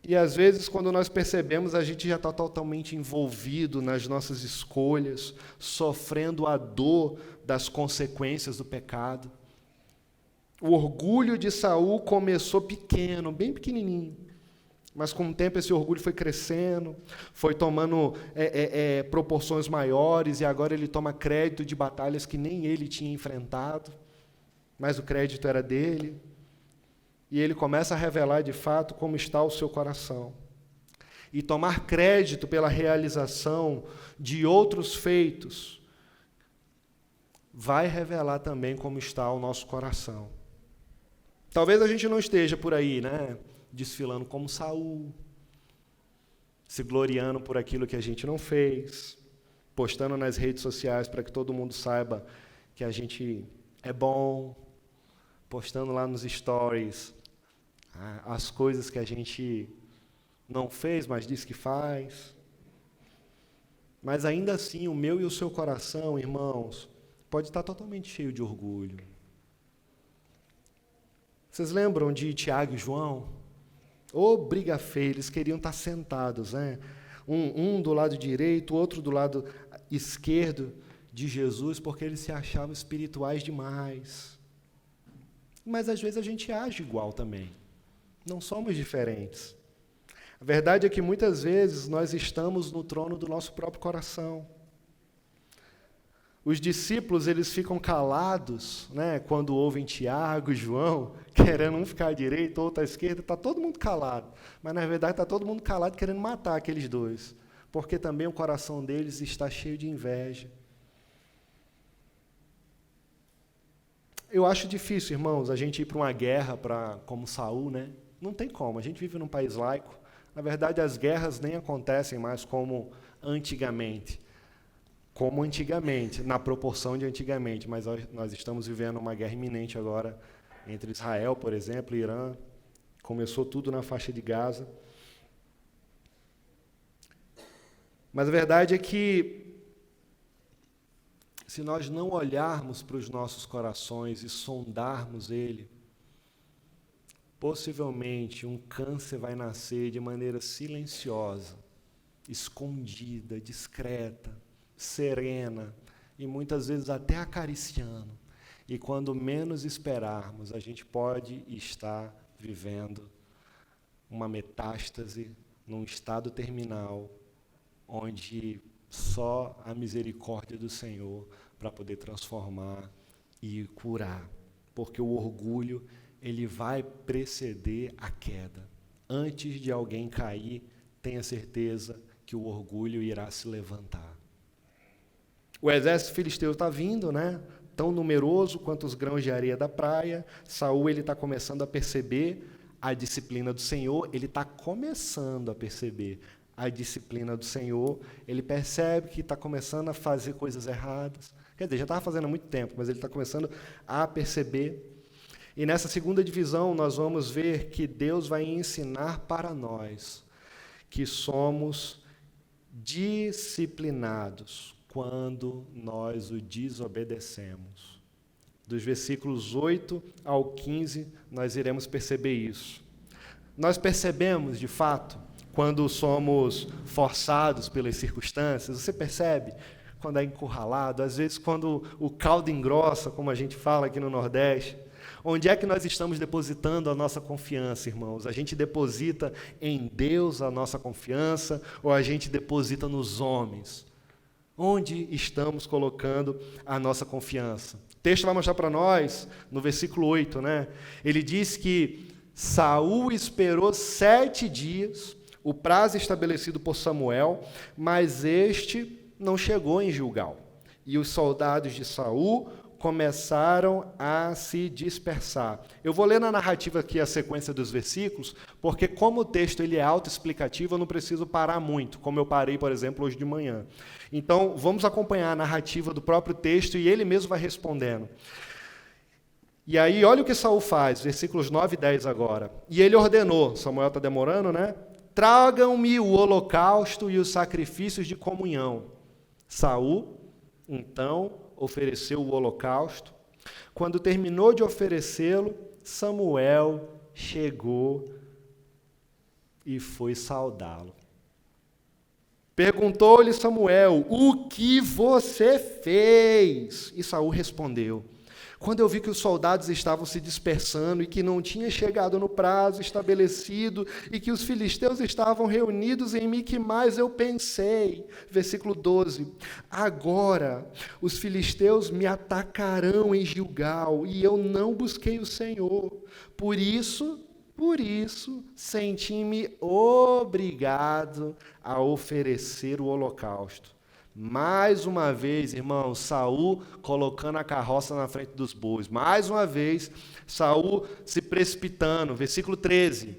E às vezes, quando nós percebemos, a gente já está totalmente envolvido nas nossas escolhas, sofrendo a dor das consequências do pecado. O orgulho de Saul começou pequeno, bem pequenininho, mas com o tempo esse orgulho foi crescendo, foi tomando proporções maiores, e agora ele toma crédito de batalhas que nem ele tinha enfrentado, mas o crédito era dele. E ele começa a revelar de fato como está o seu coração. E tomar crédito pela realização de outros feitos vai revelar também como está o nosso coração. Talvez a gente não esteja por aí, né, desfilando como Saul, se gloriando por aquilo que a gente não fez, postando nas redes sociais para que todo mundo saiba que a gente é bom, postando lá nos stories as coisas que a gente não fez, mas diz que faz. Mas ainda assim, o meu e o seu coração, irmãos, pode estar totalmente cheio de orgulho. Vocês lembram de Tiago e João? Ô, briga feia, eles queriam estar sentados, né? Um do lado direito, outro do lado esquerdo de Jesus, porque eles se achavam espirituais demais. Mas às vezes a gente age igual também. Não somos diferentes. A verdade é que muitas vezes nós estamos no trono do nosso próprio coração. Os discípulos, eles ficam calados, né, quando ouvem Tiago e João, querendo um ficar à direita, outro à esquerda, está todo mundo calado. Mas, na verdade, está todo mundo calado querendo matar aqueles dois, porque também o coração deles está cheio de inveja. Eu acho difícil, irmãos, a gente ir para uma guerra como Saul, né? Não tem como, a gente vive num país laico. Na verdade, as guerras nem acontecem mais como antigamente, na proporção de antigamente, mas nós estamos vivendo uma guerra iminente agora entre Israel, por exemplo, e Irã. Começou tudo na faixa de Gaza. Mas a verdade é que, se nós não olharmos para os nossos corações e sondarmos ele, possivelmente um câncer vai nascer de maneira silenciosa, escondida, discreta, serena e muitas vezes até acariciando. E quando menos esperarmos, a gente pode estar vivendo uma metástase num estado terminal, onde só a misericórdia do Senhor para poder transformar e curar, porque o orgulho ele vai preceder a queda. Antes de alguém cair, tenha certeza que o orgulho irá se levantar. O exército filisteu está vindo, né? Tão numeroso quanto os grãos de areia da praia. Saul ele está começando a perceber a disciplina do Senhor, ele está começando a perceber a disciplina do Senhor, ele percebe que está começando a fazer coisas erradas. Quer dizer, já estava fazendo há muito tempo, mas ele está começando a perceber. E nessa segunda divisão, nós vamos ver que Deus vai ensinar para nós que somos disciplinados quando nós o desobedecemos. Dos versículos 8 ao 15, nós iremos perceber isso. Nós percebemos, de fato, quando somos forçados pelas circunstâncias. Você percebe quando é encurralado, às vezes quando o caldo engrossa, como a gente fala aqui no Nordeste. Onde é que nós estamos depositando a nossa confiança, irmãos? A gente deposita em Deus a nossa confiança ou a gente deposita nos homens? Onde estamos colocando a nossa confiança? O texto vai mostrar para nós, no versículo 8, né? Ele diz que Saul esperou 7 dias, o prazo estabelecido por Samuel, mas este não chegou em Gilgal. E os soldados de Saul começaram a se dispersar. Eu vou ler na narrativa aqui a sequência dos versículos, porque como o texto ele é autoexplicativo, eu não preciso parar muito, como eu parei, por exemplo, hoje de manhã. Então, vamos acompanhar a narrativa do próprio texto e ele mesmo vai respondendo. E aí, olha o que Saul faz, versículos 9 e 10 agora. E ele ordenou, Samuel está demorando, né? Tragam-me o holocausto e os sacrifícios de comunhão. Saul, então, ofereceu o holocausto. Quando terminou de oferecê-lo, Samuel chegou e foi saudá-lo. Perguntou-lhe Samuel, o que você fez? E Saul respondeu, quando eu vi que os soldados estavam se dispersando e que não tinha chegado no prazo estabelecido e que os filisteus estavam reunidos em mim, que mais eu pensei? Versículo 12. Agora os filisteus me atacarão em Gilgal e eu não busquei o Senhor. Por isso, senti-me obrigado a oferecer o holocausto. Mais uma vez, irmão, Saul colocando a carroça na frente dos bois. Mais uma vez, Saul se precipitando. Versículo 13.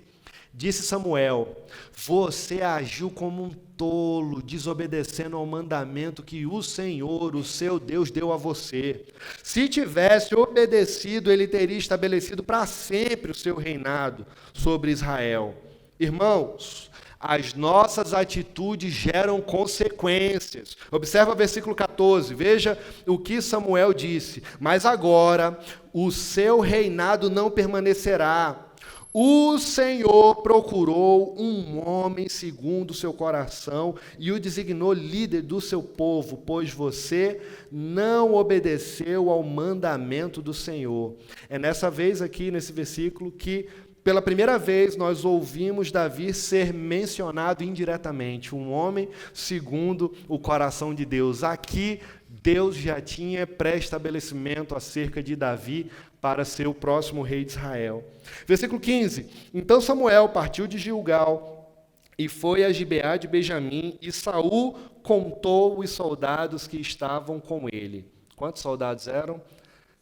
Disse Samuel, você agiu como um tolo, desobedecendo ao mandamento que o Senhor, o seu Deus, deu a você. Se tivesse obedecido, ele teria estabelecido para sempre o seu reinado sobre Israel. Irmãos, as nossas atitudes geram consequências. Observa o versículo 14, veja o que Samuel disse. Mas agora o seu reinado não permanecerá. O Senhor procurou um homem segundo o seu coração e o designou líder do seu povo, pois você não obedeceu ao mandamento do Senhor. É nessa vez aqui, nesse versículo, que pela primeira vez, nós ouvimos Davi ser mencionado indiretamente, um homem segundo o coração de Deus. Aqui, Deus já tinha pré-estabelecimento acerca de Davi para ser o próximo rei de Israel. Versículo 15. Então Samuel partiu de Gilgal e foi a Gibeá de Benjamim, e Saul contou os soldados que estavam com ele. Quantos soldados eram?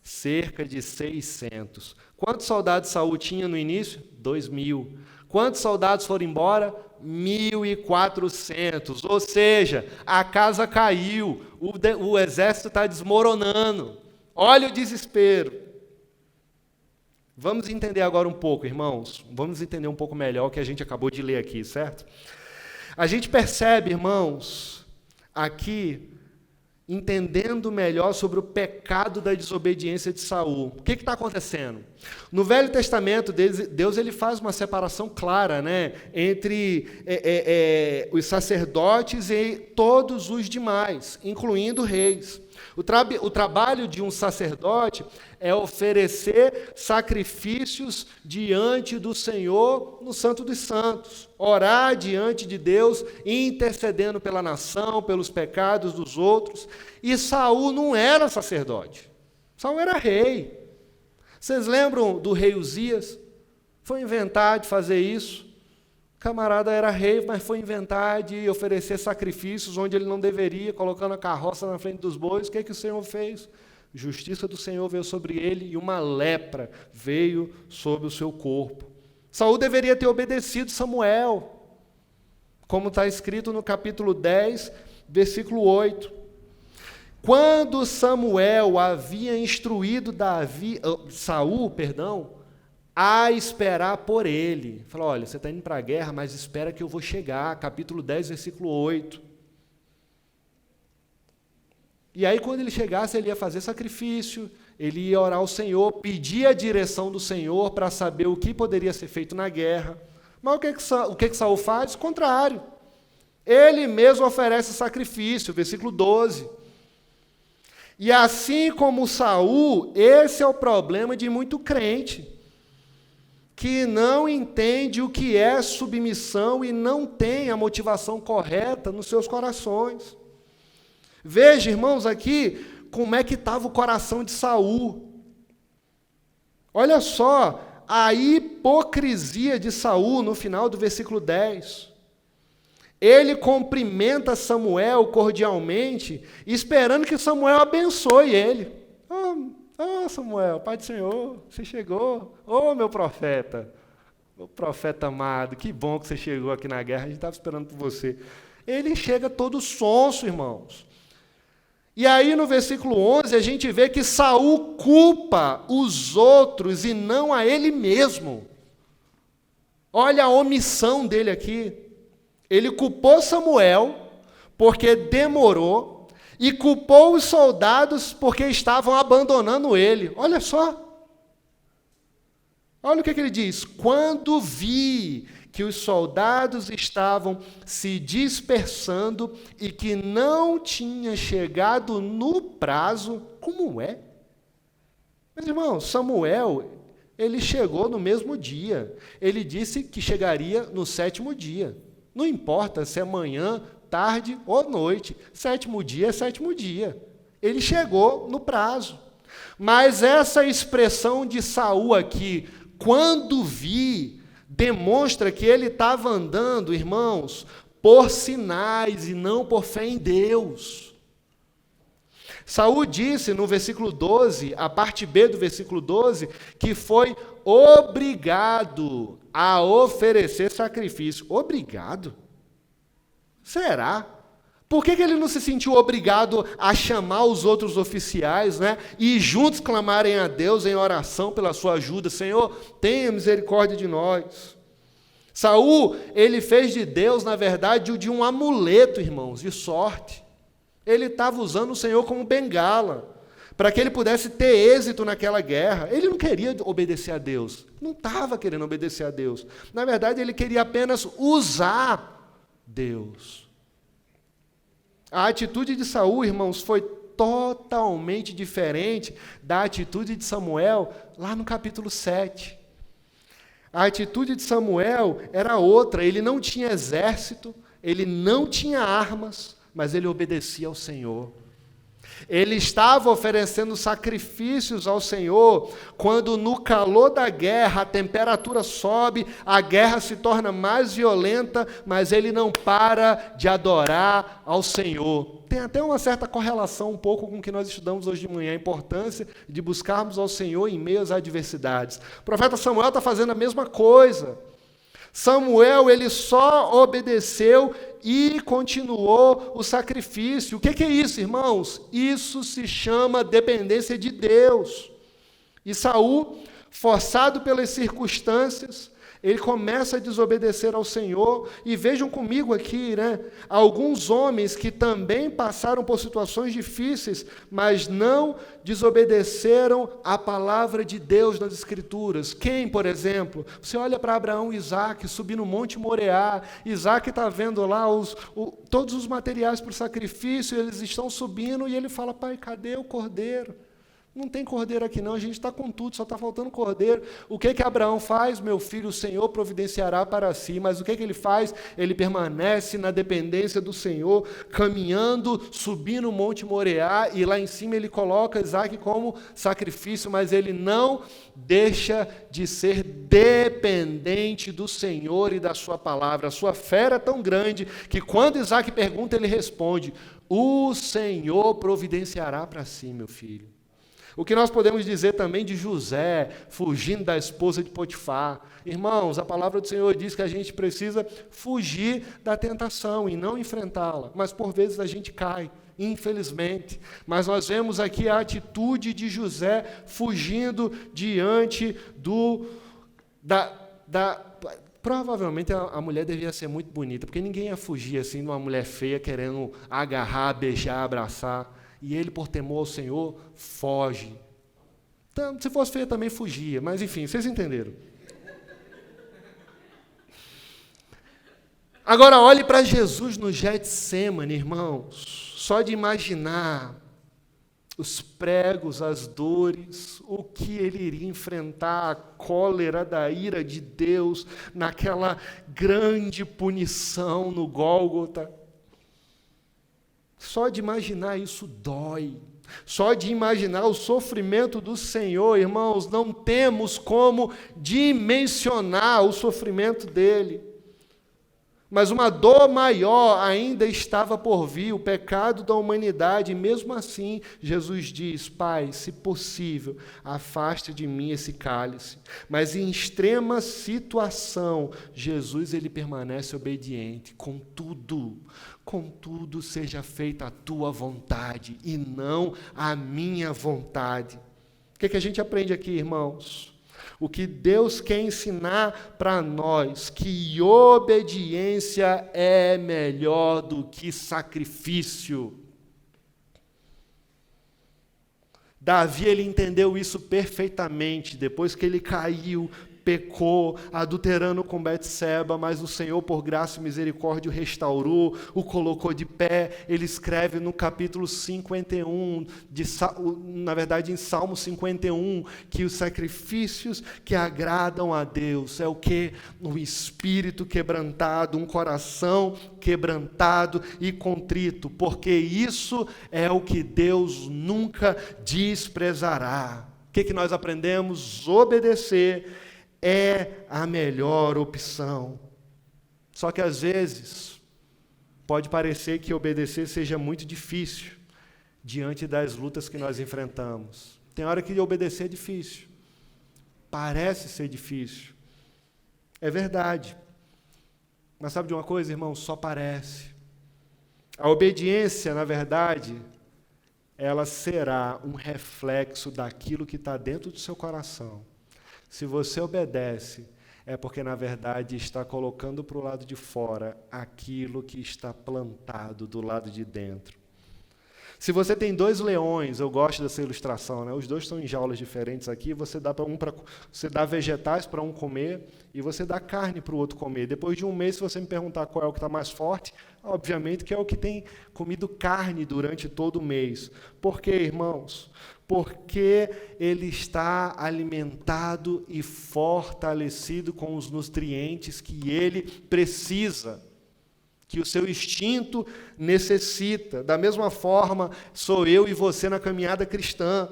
Cerca de 600. Quantos soldados Saul tinha no início? 2.000. Quantos soldados foram embora? 1.400. Ou seja, a casa caiu, o exército está desmoronando. Olha o desespero. Vamos entender agora um pouco, irmãos. Vamos entender um pouco melhor o que a gente acabou de ler aqui, certo? A gente percebe, irmãos, aqui, entendendo melhor sobre o pecado da desobediência de Saul. O que está acontecendo? No Velho Testamento, Deus ele faz uma separação clara, né, entre os sacerdotes e todos os demais, incluindo reis. O trabalho de um sacerdote é oferecer sacrifícios diante do Senhor no Santo dos Santos, orar diante de Deus, intercedendo pela nação, pelos pecados dos outros. E Saul não era sacerdote, Saul era rei. Vocês lembram do rei Uzias? Foi inventar de fazer isso. O camarada era rei, mas foi inventar de oferecer sacrifícios onde ele não deveria, colocando a carroça na frente dos bois. O que o Senhor fez? Justiça do Senhor veio sobre ele e uma lepra veio sobre o seu corpo. Saul deveria ter obedecido Samuel, como está escrito no capítulo 10, versículo 8. Quando Samuel havia instruído Saul, a esperar por ele. Falou, olha, você está indo para a guerra, mas espera que eu vou chegar. Capítulo 10, versículo 8. E aí, quando ele chegasse, ele ia fazer sacrifício, ele ia orar ao Senhor, pedir a direção do Senhor para saber o que poderia ser feito na guerra. Mas o que Saul faz? O contrário. Ele mesmo oferece sacrifício, versículo 12. E assim como Saul, esse é o problema de muito crente, que não entende o que é submissão e não tem a motivação correta nos seus corações. Veja, irmãos, aqui como é que estava o coração de Saul. Olha só a hipocrisia de Saul no final do versículo 10. Ele cumprimenta Samuel cordialmente, esperando que Samuel abençoe ele. Oh, Samuel, Pai do Senhor, você chegou. Oh, meu profeta amado, que bom que você chegou aqui na guerra, a gente estava esperando por você. Ele chega todo sonso, irmãos. E aí no versículo 11 a gente vê que Saul culpa os outros e não a ele mesmo. Olha a omissão dele aqui. Ele culpou Samuel porque demorou e culpou os soldados porque estavam abandonando ele. Olha só. Olha o que ele diz. Quando vi que os soldados estavam se dispersando e que não tinha chegado no prazo, como é? Meus irmãos, Samuel, ele chegou no mesmo dia. Ele disse que chegaria no 7º dia. Não importa se é manhã, tarde ou noite. 7º dia é 7º dia. Ele chegou no prazo. Mas essa expressão de Saul aqui, quando vi, demonstra que ele estava andando, irmãos, por sinais e não por fé em Deus. Saul disse no versículo 12, a parte B do versículo 12, que foi obrigado a oferecer sacrifício. Obrigado? Será? Por que ele não se sentiu obrigado a chamar os outros oficiais, né, e juntos clamarem a Deus em oração pela sua ajuda? Senhor, tenha misericórdia de nós. Saul, ele fez de Deus, na verdade, de um amuleto, irmãos, de sorte. Ele estava usando o Senhor como bengala, para que ele pudesse ter êxito naquela guerra. Ele não queria obedecer a Deus, não estava querendo obedecer a Deus. Na verdade, ele queria apenas usar Deus. A atitude de Saul, irmãos, foi totalmente diferente da atitude de Samuel lá no capítulo 7. A atitude de Samuel era outra, ele não tinha exército, ele não tinha armas, mas ele obedecia ao Senhor. Ele estava oferecendo sacrifícios ao Senhor, quando no calor da guerra a temperatura sobe, a guerra se torna mais violenta, mas ele não para de adorar ao Senhor. Tem até uma certa correlação um pouco com o que nós estudamos hoje de manhã, a importância de buscarmos ao Senhor em meio às adversidades. O profeta Samuel está fazendo a mesma coisa. Samuel, ele só obedeceu e continuou o sacrifício. O que é isso, irmãos? Isso se chama dependência de Deus. E Saul, forçado pelas circunstâncias, ele começa a desobedecer ao Senhor. E vejam comigo aqui, né, alguns homens que também passaram por situações difíceis, mas não desobedeceram à palavra de Deus nas Escrituras. Quem, por exemplo? Você olha para Abraão e Isaac subir no Monte Moriá. Isaac está vendo lá todos os materiais para o sacrifício, eles estão subindo, e ele fala: pai, cadê o cordeiro? Não tem cordeiro aqui não, a gente está com tudo, só está faltando cordeiro. O que Abraão faz? Meu filho, o Senhor providenciará para si. Mas o que ele faz? Ele permanece na dependência do Senhor, caminhando, subindo o Monte Moriá, e lá em cima ele coloca Isaac como sacrifício, mas ele não deixa de ser dependente do Senhor e da sua palavra. A sua fé era tão grande que quando Isaac pergunta, ele responde: o Senhor providenciará para si, meu filho. O que nós podemos dizer também de José, fugindo da esposa de Potifar. Irmãos, a palavra do Senhor diz que a gente precisa fugir da tentação e não enfrentá-la. Mas por vezes a gente cai, infelizmente. Mas nós vemos aqui a atitude de José fugindo diante Provavelmente a mulher devia ser muito bonita, porque ninguém ia fugir assim de uma mulher feia querendo agarrar, beijar, abraçar. E ele, por temor ao Senhor, foge. Então, se fosse feia, também fugia. Mas, enfim, vocês entenderam. Agora, olhe para Jesus no Getsêmani, irmãos. Só de imaginar os pregos, as dores, o que ele iria enfrentar, a cólera da ira de Deus, naquela grande punição no Gólgota. Só de imaginar isso dói. Só de imaginar o sofrimento do Senhor, irmãos, não temos como dimensionar o sofrimento dele. Mas uma dor maior ainda estava por vir, o pecado da humanidade. E mesmo assim, Jesus diz: Pai, se possível, afaste de mim esse cálice. Mas em extrema situação, Jesus ele permanece obediente. Contudo, seja feita a tua vontade e não a minha vontade. O que a gente aprende aqui, irmãos? O que Deus quer ensinar para nós, que obediência é melhor do que sacrifício. Davi, ele entendeu isso perfeitamente, depois que ele caiu, pecou, adulterando com Betseba, mas o Senhor, por graça e misericórdia, o restaurou, o colocou de pé. Ele escreve no capítulo 51, na verdade em Salmo 51, que os sacrifícios que agradam a Deus é o que? Um espírito quebrantado, um coração quebrantado e contrito, porque isso é o que Deus nunca desprezará. O que nós aprendemos? Obedecer é a melhor opção. Só que às vezes pode parecer que obedecer seja muito difícil diante das lutas que nós enfrentamos. Tem hora que obedecer é difícil. Parece ser difícil. É verdade. Mas sabe de uma coisa, irmão? Só parece. A obediência, na verdade, ela será um reflexo daquilo que está dentro do seu coração. Se você obedece, é porque, na verdade, está colocando para o lado de fora aquilo que está plantado do lado de dentro. Se você tem 2 leões, eu gosto dessa ilustração, né? Os 2 estão em jaulas diferentes aqui, você dá você dá vegetais para um comer e você dá carne para o outro comer. Depois de um mês, se você me perguntar qual é o que está mais forte, obviamente que é o que tem comido carne durante todo o mês. Por quê, irmãos? Porque ele está alimentado e fortalecido com os nutrientes que ele precisa, que o seu instinto necessita. Da mesma forma, sou eu e você na caminhada cristã.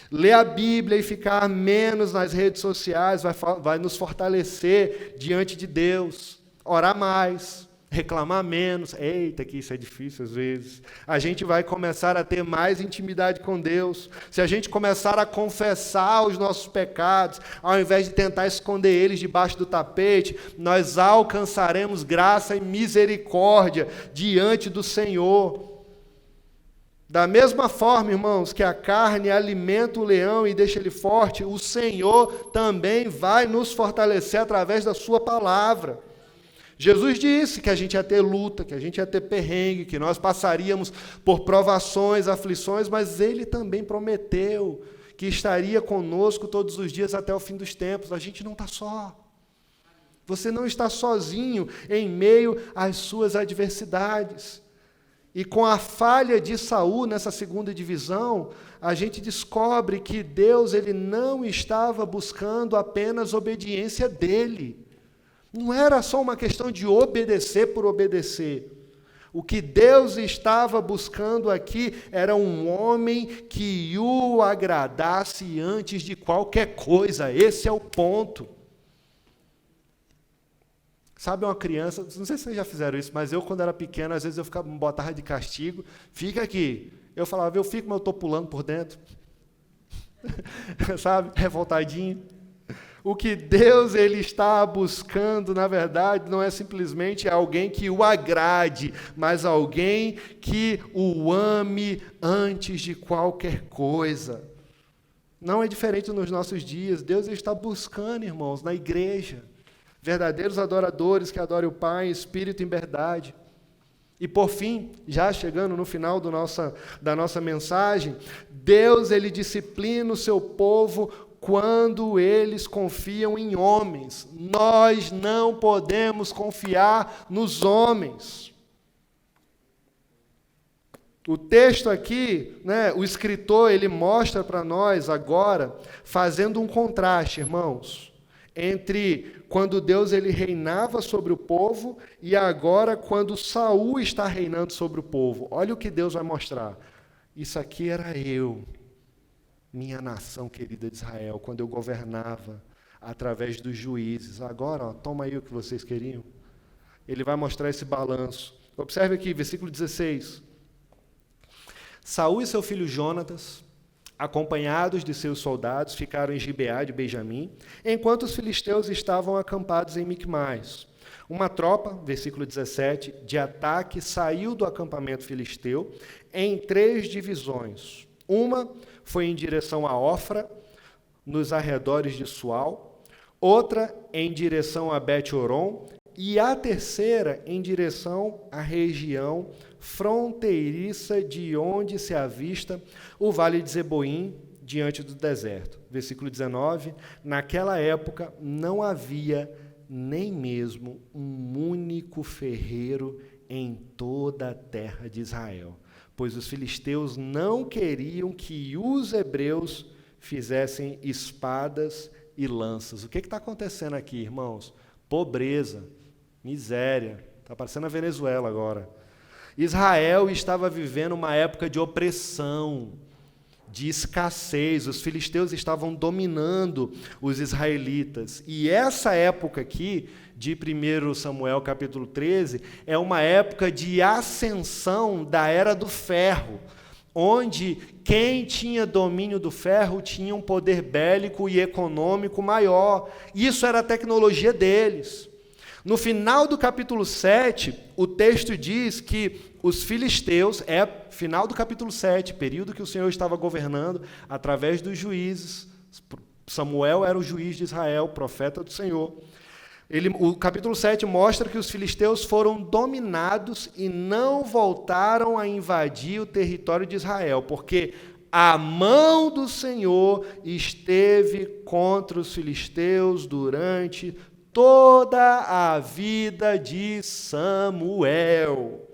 Ler a Bíblia e ficar menos nas redes sociais vai nos fortalecer diante de Deus. Orar mais, reclamar menos. Eita, que isso é difícil às vezes. A gente vai começar a ter mais intimidade com Deus. Se a gente começar a confessar os nossos pecados, ao invés de tentar esconder eles debaixo do tapete, nós alcançaremos graça e misericórdia diante do Senhor. Da mesma forma, irmãos, que a carne alimenta o leão e deixa ele forte, o Senhor também vai nos fortalecer através da sua palavra. Jesus disse que a gente ia ter luta, que a gente ia ter perrengue, que nós passaríamos por provações, aflições, mas ele também prometeu que estaria conosco todos os dias até o fim dos tempos. A gente não está só. Você não está sozinho em meio às suas adversidades. E com a falha de Saul nessa segunda divisão, a gente descobre que Deus ele não estava buscando apenas obediência dele. Não era só uma questão de obedecer por obedecer. O que Deus estava buscando aqui era um homem que o agradasse antes de qualquer coisa. Esse é o ponto. Sabe uma criança, não sei se vocês já fizeram isso, mas eu, quando era pequeno, às vezes eu ficava, me botava de castigo, fica aqui. Eu falava, eu fico, mas eu estou pulando por dentro. Sabe, revoltadinho. O que Deus ele está buscando, na verdade, não é simplesmente alguém que o agrade, mas alguém que o ame antes de qualquer coisa. Não é diferente nos nossos dias. Deus está buscando, irmãos, na igreja, verdadeiros adoradores que adorem o Pai em espírito e em verdade. E por fim, já chegando no final da nossa mensagem, Deus ele disciplina o seu povo quando eles confiam em homens. Nós não podemos confiar nos homens. O texto aqui, o escritor, ele mostra para nós agora, fazendo um contraste, irmãos, entre quando Deus ele reinava sobre o povo e agora quando Saul está reinando sobre o povo. Olha o que Deus vai mostrar. Isso aqui era eu, minha nação querida de Israel, quando eu governava através dos juízes. Agora, toma aí o que vocês queriam. Ele vai mostrar esse balanço. Observe aqui, versículo 16. Saul e seu filho Jonatas, acompanhados de seus soldados, ficaram em Gibeá de Benjamim, enquanto os filisteus estavam acampados em Micmais. Uma tropa, versículo 17, de ataque saiu do acampamento filisteu em 3 divisões. Uma foi em direção a Ofra, nos arredores de Sual, outra em direção a Bet-Horon, e a terceira em direção à região fronteiriça de onde se avista o vale de Zeboim, diante do deserto. Versículo 19, naquela época não havia nem mesmo um único ferreiro em toda a terra de Israel, pois os filisteus não queriam que os hebreus fizessem espadas e lanças. O que está acontecendo aqui, irmãos? Pobreza, miséria, está parecendo a Venezuela agora. Israel estava vivendo uma época de opressão, de escassez, os filisteus estavam dominando os israelitas. E essa época aqui, de 1 Samuel capítulo 13, é uma época de ascensão da era do ferro, onde quem tinha domínio do ferro tinha um poder bélico e econômico maior. Isso era a tecnologia deles. No final do capítulo 7, o texto diz que os filisteus, final do capítulo 7, período que o Senhor estava governando através dos juízes. Samuel era o juiz de Israel, profeta do Senhor. O capítulo 7 mostra que os filisteus foram dominados e não voltaram a invadir o território de Israel, porque a mão do Senhor esteve contra os filisteus durante toda a vida de Samuel.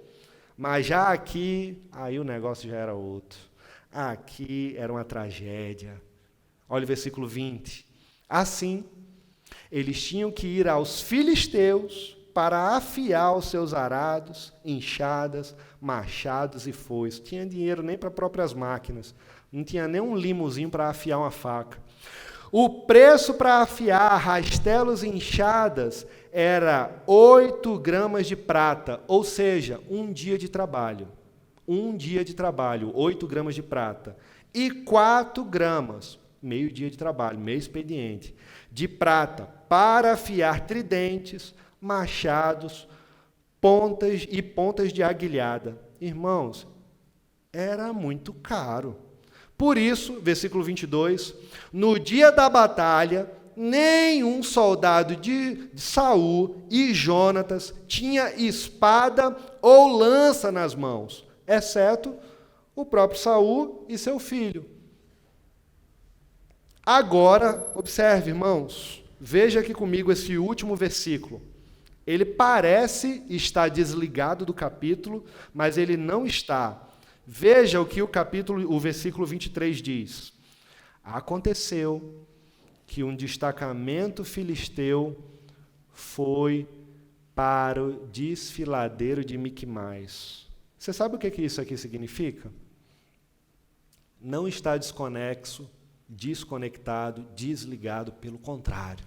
Mas já aqui, aí o negócio já era outro. Aqui era uma tragédia. Olha o versículo 20. Assim, eles tinham que ir aos filisteus para afiar os seus arados, enxadas, machados e foices. Não tinha dinheiro nem para próprias máquinas. Não tinha nem um limozinho para afiar uma faca. O preço para afiar rastelos e enxadas era 8 gramas de prata, ou seja, um dia de trabalho. 8 gramas de prata. E 4 gramas, meio dia de trabalho, meio expediente, de prata para afiar tridentes, machados, pontas de aguilhada. Irmãos, era muito caro. Por isso, versículo 22, no dia da batalha, nenhum soldado de Saul e Jonatas tinha espada ou lança nas mãos, exceto o próprio Saul e seu filho. Agora, observe, irmãos, veja aqui comigo esse último versículo. Ele parece estar desligado do capítulo, mas ele não está. Veja o que o versículo 23 diz. Aconteceu que um destacamento filisteu foi para o desfiladeiro de Miquimais. Você sabe o que isso aqui significa? Não está desconexo, desconectado, desligado, pelo contrário.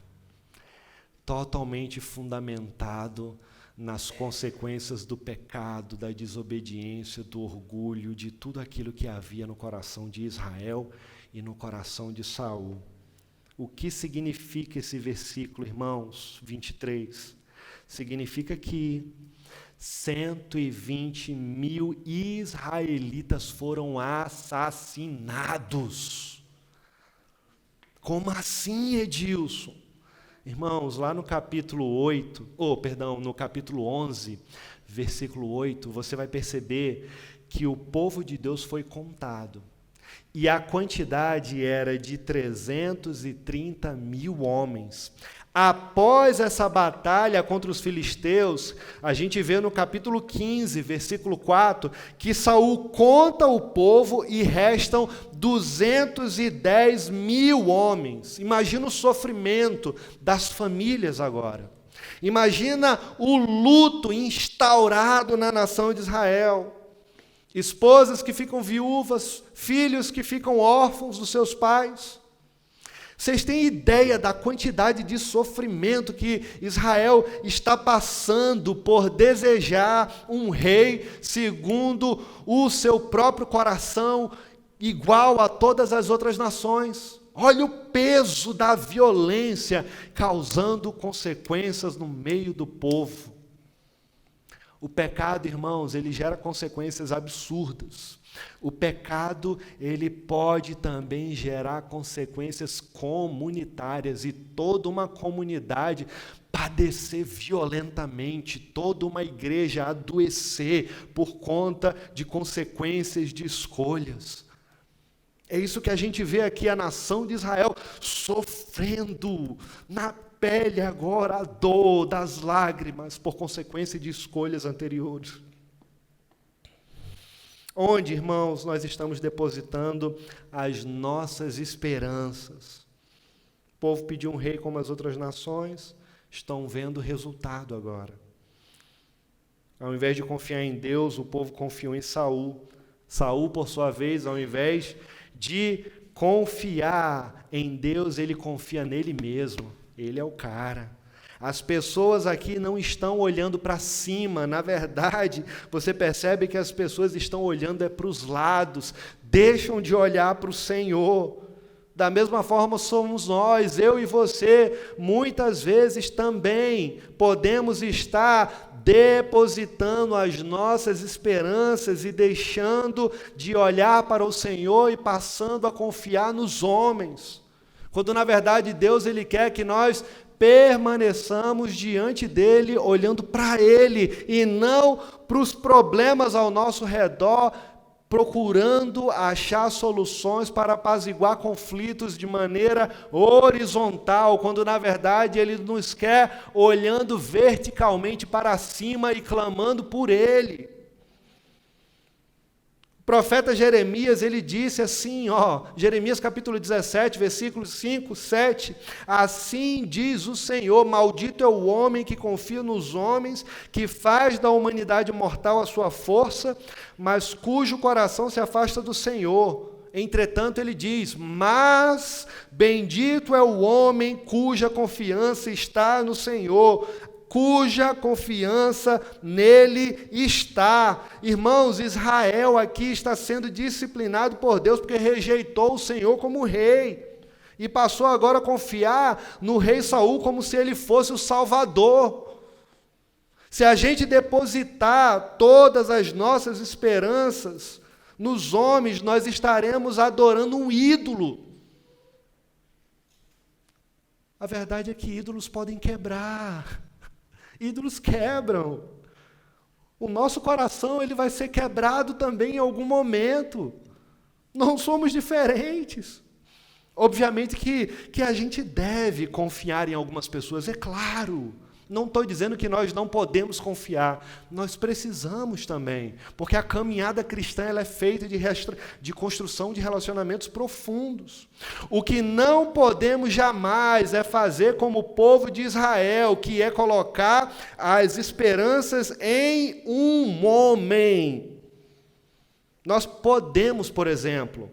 Totalmente fundamentado nas consequências do pecado, da desobediência, do orgulho, de tudo aquilo que havia no coração de Israel e no coração de Saul. O que significa esse versículo, irmãos? 23. Significa que 120 mil israelitas foram assassinados. Como assim, Edilson? Irmãos, lá no capítulo 11, versículo 8, você vai perceber que o povo de Deus foi contado. E a quantidade era de 330 mil homens. Após essa batalha contra os filisteus, a gente vê no capítulo 15, versículo 4, que Saul conta o povo e restam 210 mil homens. Imagina o sofrimento das famílias agora. Imagina o luto instaurado na nação de Israel. Esposas que ficam viúvas, filhos que ficam órfãos dos seus pais. Vocês têm ideia da quantidade de sofrimento que Israel está passando por desejar um rei segundo o seu próprio coração, igual a todas as outras nações? Olha o peso da violência causando consequências no meio do povo. O pecado, irmãos, ele gera consequências absurdas. O pecado, ele pode também gerar consequências comunitárias e toda uma comunidade padecer violentamente, toda uma igreja adoecer por conta de consequências de escolhas. É isso que a gente vê aqui, a nação de Israel sofrendo na pele agora a dor das lágrimas por consequência de escolhas anteriores. Onde, irmãos, nós estamos depositando as nossas esperanças? O povo pediu um rei como as outras nações, estão vendo o resultado agora. Ao invés de confiar em Deus, o povo confiou em Saul. Saul, por sua vez, ao invés de confiar em Deus, ele confia nele mesmo. Ele é o cara. As pessoas aqui não estão olhando para cima, na verdade, você percebe que as pessoas estão olhando para os lados, deixam de olhar para o Senhor. Da mesma forma somos nós, eu e você, muitas vezes também podemos estar depositando as nossas esperanças e deixando de olhar para o Senhor e passando a confiar nos homens. Quando na verdade Deus ele quer que nós permaneçamos diante dele, olhando para ele e não para os problemas ao nosso redor, procurando achar soluções para apaziguar conflitos de maneira horizontal, quando na verdade ele nos quer olhando verticalmente para cima e clamando por ele. O profeta Jeremias, ele disse assim, Jeremias capítulo 17, versículos 5, 7, assim diz o Senhor, maldito é o homem que confia nos homens, que faz da humanidade mortal a sua força, mas cujo coração se afasta do Senhor. Entretanto, ele diz, mas bendito é o homem cuja confiança está no Senhor, cuja confiança nele está. Irmãos, Israel aqui está sendo disciplinado por Deus porque rejeitou o Senhor como rei e passou agora a confiar no rei Saul como se ele fosse o Salvador. Se a gente depositar todas as nossas esperanças nos homens, nós estaremos adorando um ídolo. A verdade é que ídolos podem quebrar. Ídolos quebram. O nosso coração ele vai ser quebrado também em algum momento. Não somos diferentes. Obviamente que a gente deve confiar em algumas pessoas, é claro. Não estou dizendo que nós não podemos confiar, nós precisamos também, porque a caminhada cristã ela é feita de construção de relacionamentos profundos. O que não podemos jamais é fazer como o povo de Israel, que é colocar as esperanças em um homem. Nós podemos, por exemplo,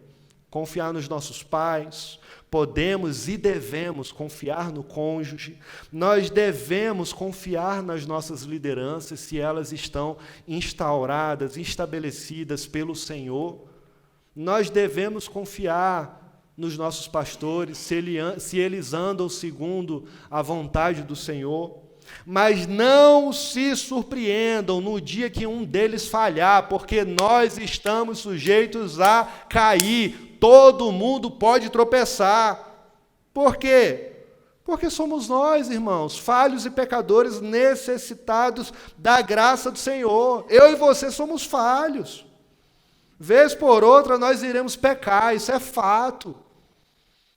confiar nos nossos pais, podemos e devemos confiar no cônjuge, nós devemos confiar nas nossas lideranças se elas estão instauradas, estabelecidas pelo Senhor. Nós devemos confiar nos nossos pastores, se eles andam segundo a vontade do Senhor. Mas não se surpreendam no dia que um deles falhar, porque nós estamos sujeitos a cair. Todo mundo pode tropeçar. Por quê? Porque somos nós, irmãos, falhos e pecadores necessitados da graça do Senhor. Eu e você somos falhos. Vez por outra nós iremos pecar, isso é fato.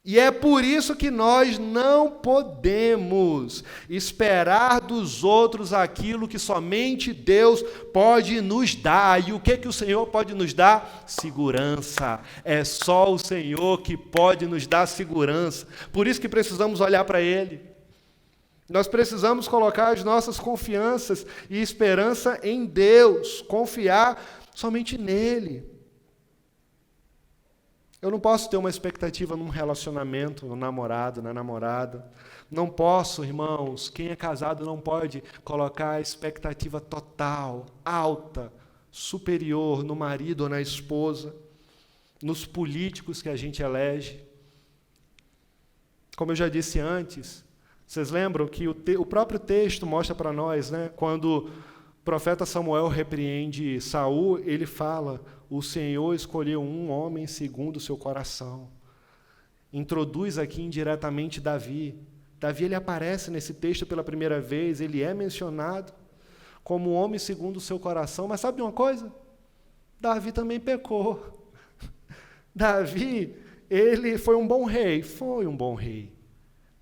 E é por isso que nós não podemos esperar dos outros aquilo que somente Deus pode nos dar. E o que o Senhor pode nos dar? Segurança. É só o Senhor que pode nos dar segurança. Por isso que precisamos olhar para Ele. Nós precisamos colocar as nossas confianças e esperança em Deus, confiar somente nele. Eu não posso ter uma expectativa num relacionamento, no namorado, na namorada. Não posso, irmãos, quem é casado não pode colocar a expectativa total, alta, superior no marido ou na esposa, nos políticos que a gente elege. Como eu já disse antes, vocês lembram que o próprio texto mostra para nós, né, quando o profeta Samuel repreende Saul, ele fala: o Senhor escolheu um homem segundo o seu coração. Introduz aqui indiretamente Davi. Davi ele aparece nesse texto pela primeira vez, ele é mencionado como homem segundo o seu coração, mas sabe de uma coisa? Davi também pecou. Davi, ele foi um bom rei,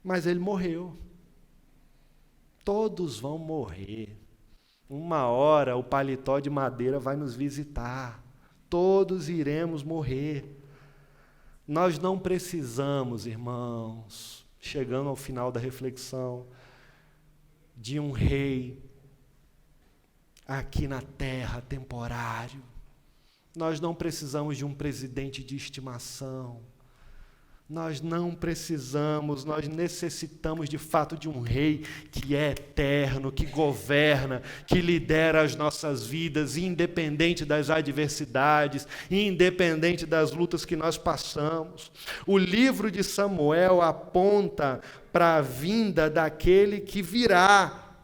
mas ele morreu. Todos vão morrer. Uma hora o paletó de madeira vai nos visitar. Todos iremos morrer. Nós não precisamos, irmãos, chegando ao final da reflexão, de um rei aqui na terra, temporário. Nós não precisamos de um presidente de estimação. Nós não precisamos, nós necessitamos de fato de um rei que é eterno, que governa, que lidera as nossas vidas, independente das adversidades, independente das lutas que nós passamos. O livro de Samuel aponta para a vinda daquele que virá.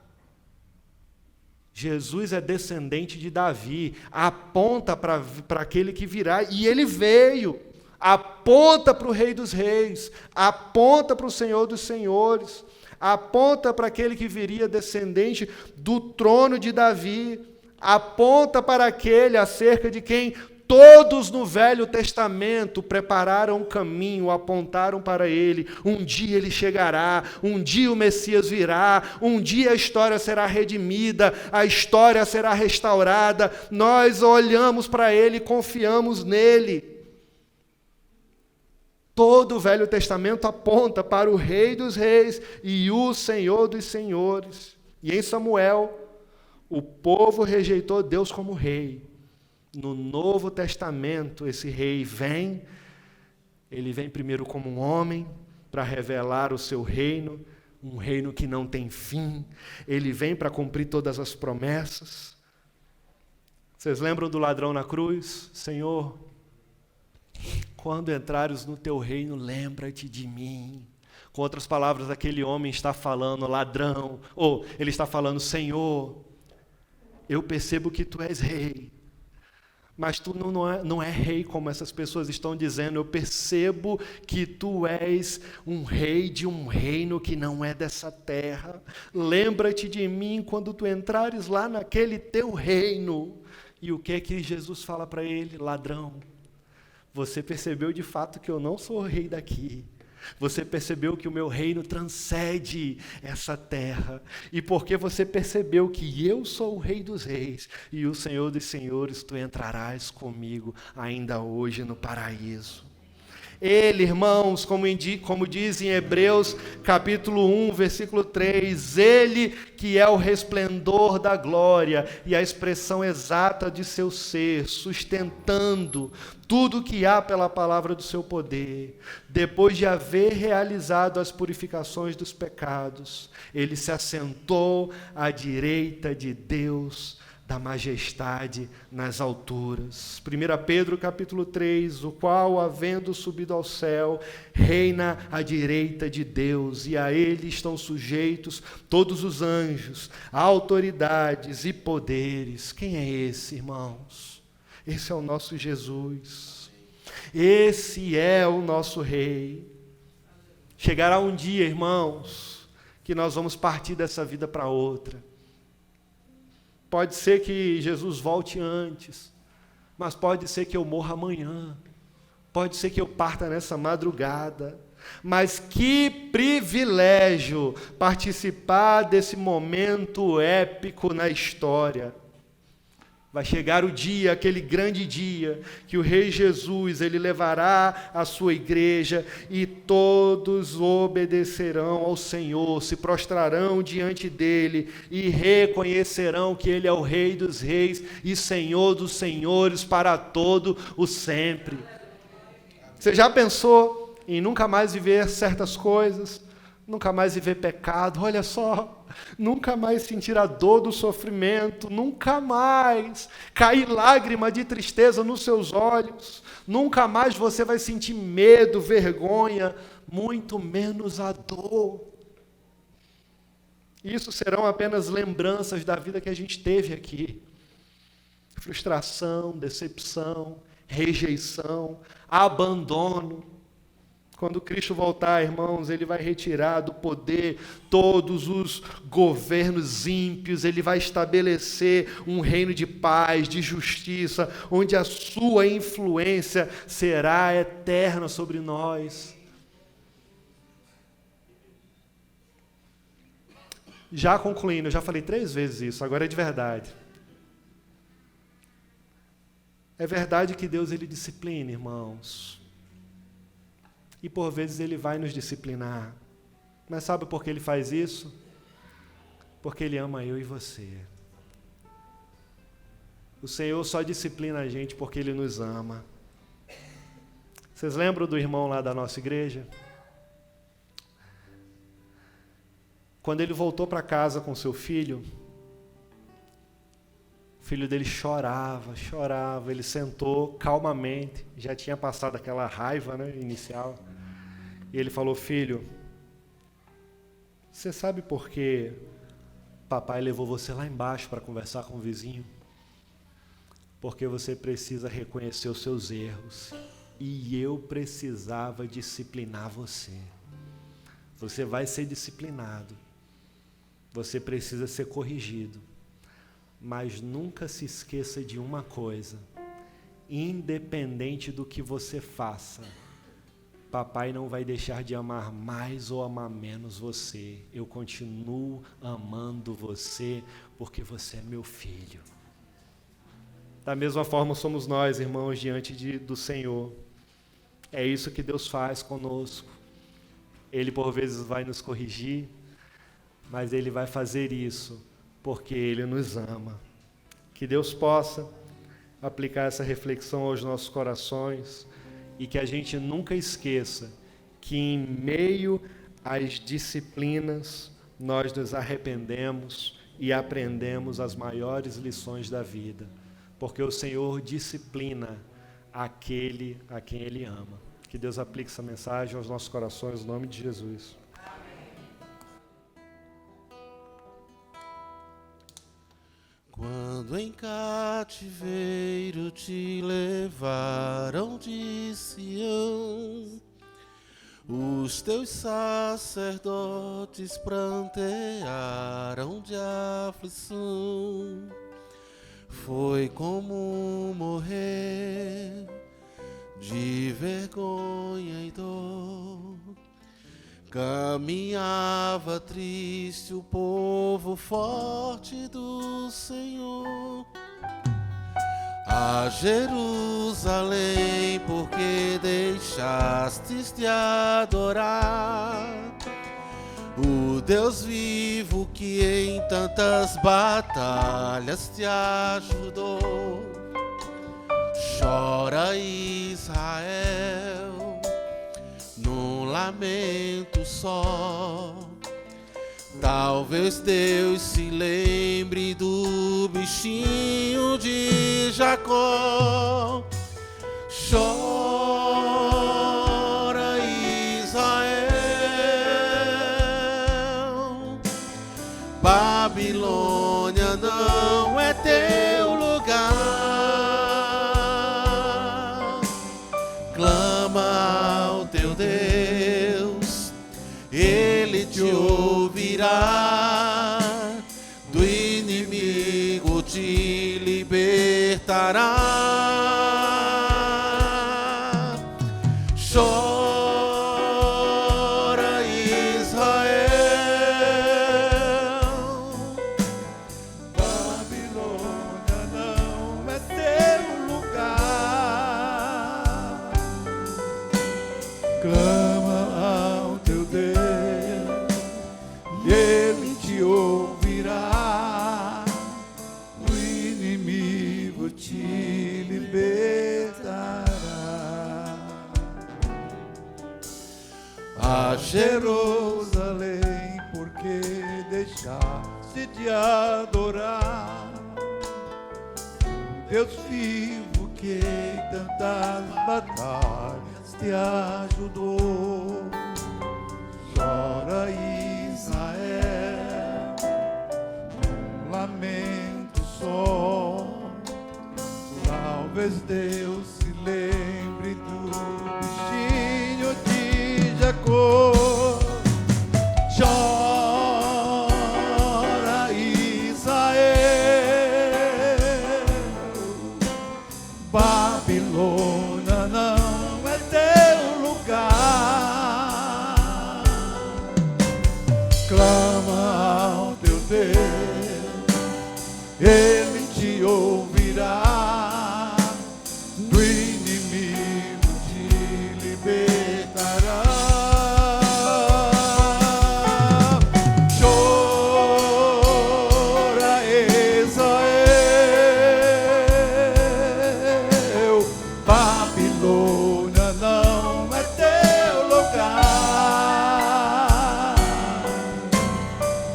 Jesus é descendente de Davi, aponta para aquele que virá, e ele veio. Aponta para o Rei dos Reis, aponta para o Senhor dos Senhores, aponta para aquele que viria descendente do trono de Davi, aponta para aquele acerca de quem todos no Velho Testamento prepararam um caminho, apontaram para ele. Um dia ele chegará, um dia o Messias virá, um dia a história será redimida, a história será restaurada. Nós olhamos para ele e confiamos nele. Todo o Velho Testamento aponta para o Rei dos Reis e o Senhor dos Senhores. E em Samuel, o povo rejeitou Deus como rei. No Novo Testamento, esse rei vem, ele vem primeiro como um homem, para revelar o seu reino, um reino que não tem fim. Ele vem para cumprir todas as promessas. Vocês lembram do ladrão na cruz? Senhor, quando entrares no teu reino, lembra-te de mim. Com outras palavras, aquele homem está falando, ladrão, ou ele está falando: Senhor, eu percebo que tu és rei, mas tu não é rei como essas pessoas estão dizendo. Eu percebo que tu és um rei de um reino que não é dessa terra. Lembra-te de mim quando tu entrares lá naquele teu reino. E o que é que Jesus fala para ele? Ladrão, você percebeu de fato que eu não sou o rei daqui, Você percebeu que o meu reino transcende essa terra. E porque você percebeu que eu sou o Rei dos Reis e o Senhor dos Senhores, tu entrarás comigo ainda hoje no paraíso. Ele, irmãos, como diz em Hebreus capítulo 1, versículo 3, Ele que é o resplendor da glória e a expressão exata de seu ser, sustentando tudo que há pela palavra do seu poder. Depois de haver realizado as purificações dos pecados, Ele se assentou à direita de Deus, da majestade nas alturas. 1 Pedro capítulo 3, o qual, havendo subido ao céu, reina à direita de Deus, e a ele estão sujeitos todos os anjos, autoridades e poderes. Quem é esse, irmãos? Esse é o nosso Jesus. Esse é o nosso Rei. Chegará um dia, irmãos, que nós vamos partir dessa vida para outra. Pode ser que Jesus volte antes, mas pode ser que eu morra amanhã, pode ser que eu parta nessa madrugada, mas que privilégio participar desse momento épico na história. Vai chegar o dia, aquele grande dia, que o Rei Jesus, ele levará a sua igreja e todos obedecerão ao Senhor, se prostrarão diante dele e reconhecerão que ele é o Rei dos reis e Senhor dos senhores para todo o sempre. Você já pensou em nunca mais viver certas coisas? Nunca mais viver pecado? Olha só, nunca mais sentir a dor do sofrimento, nunca mais cair lágrima de tristeza nos seus olhos, nunca mais você vai sentir medo, vergonha, muito menos a dor. Isso serão apenas lembranças da vida que a gente teve aqui. Frustração, decepção, rejeição, abandono. Quando Cristo voltar, irmãos, Ele vai retirar do poder todos os governos ímpios, Ele vai estabelecer um reino de paz, de justiça, onde a sua influência será eterna sobre nós. Já concluindo, eu já falei 3 vezes isso, agora é de verdade. É verdade que Deus, Ele disciplina, irmãos. E por vezes Ele vai nos disciplinar. Mas sabe por que Ele faz isso? Porque Ele ama eu e você. O Senhor só disciplina a gente porque Ele nos ama. Vocês lembram do irmão lá da nossa igreja? Quando ele voltou para casa com seu filho, o filho dele chorava, ele sentou calmamente, já tinha passado aquela raiva, né, inicial. E ele falou: filho, você sabe por que papai levou você lá embaixo para conversar com o vizinho? Porque você precisa reconhecer os seus erros. E eu precisava disciplinar você. Você vai ser disciplinado. Você precisa ser corrigido. Mas nunca se esqueça de uma coisa: independente do que você faça, papai não vai deixar de amar mais ou amar menos você. Eu continuo amando você porque você é meu filho. Da mesma forma somos nós, irmãos, diante do Senhor. É isso que Deus faz conosco. Ele por vezes vai nos corrigir, mas Ele vai fazer isso porque Ele nos ama. Que Deus possa aplicar essa reflexão aos nossos corações e que a gente nunca esqueça que em meio às disciplinas nós nos arrependemos e aprendemos as maiores lições da vida, porque o Senhor disciplina aquele a quem Ele ama. Que Deus aplique essa mensagem aos nossos corações, em nome de Jesus. Quando em cativeiro te levaram de Sião, os teus sacerdotes prantearam de aflição. Foi como morrer de vergonha e dor, Caminhava triste o povo forte do Senhor a Jerusalém, porque deixastes de adorar o Deus vivo que em tantas batalhas te ajudou. Chora Israel num lamento só. Talvez Deus se lembre do bichinho de Jacó. Chora Israel, Babilônia não é teu lugar. Clama ao teu Deus, Ele te ouvirá, do inimigo te libertará. Chora Israel, Babilônia não é teu lugar. Clama ao teu Deus e Ele te ouvirá. O inimigo te libertará. A Jerusalém, porque deixaste de adorar Deus vivo que em tantas batalhas te ajudou. Chora Israel, um lamento só. Talvez Deus se lembre do bichinho de Jacó. Chora Israel, Babilônia não é teu lugar. Clama ao teu Deus, Ele te ouvirá, do inimigo te libertará. Chora Israel, Babilônia não é teu lugar.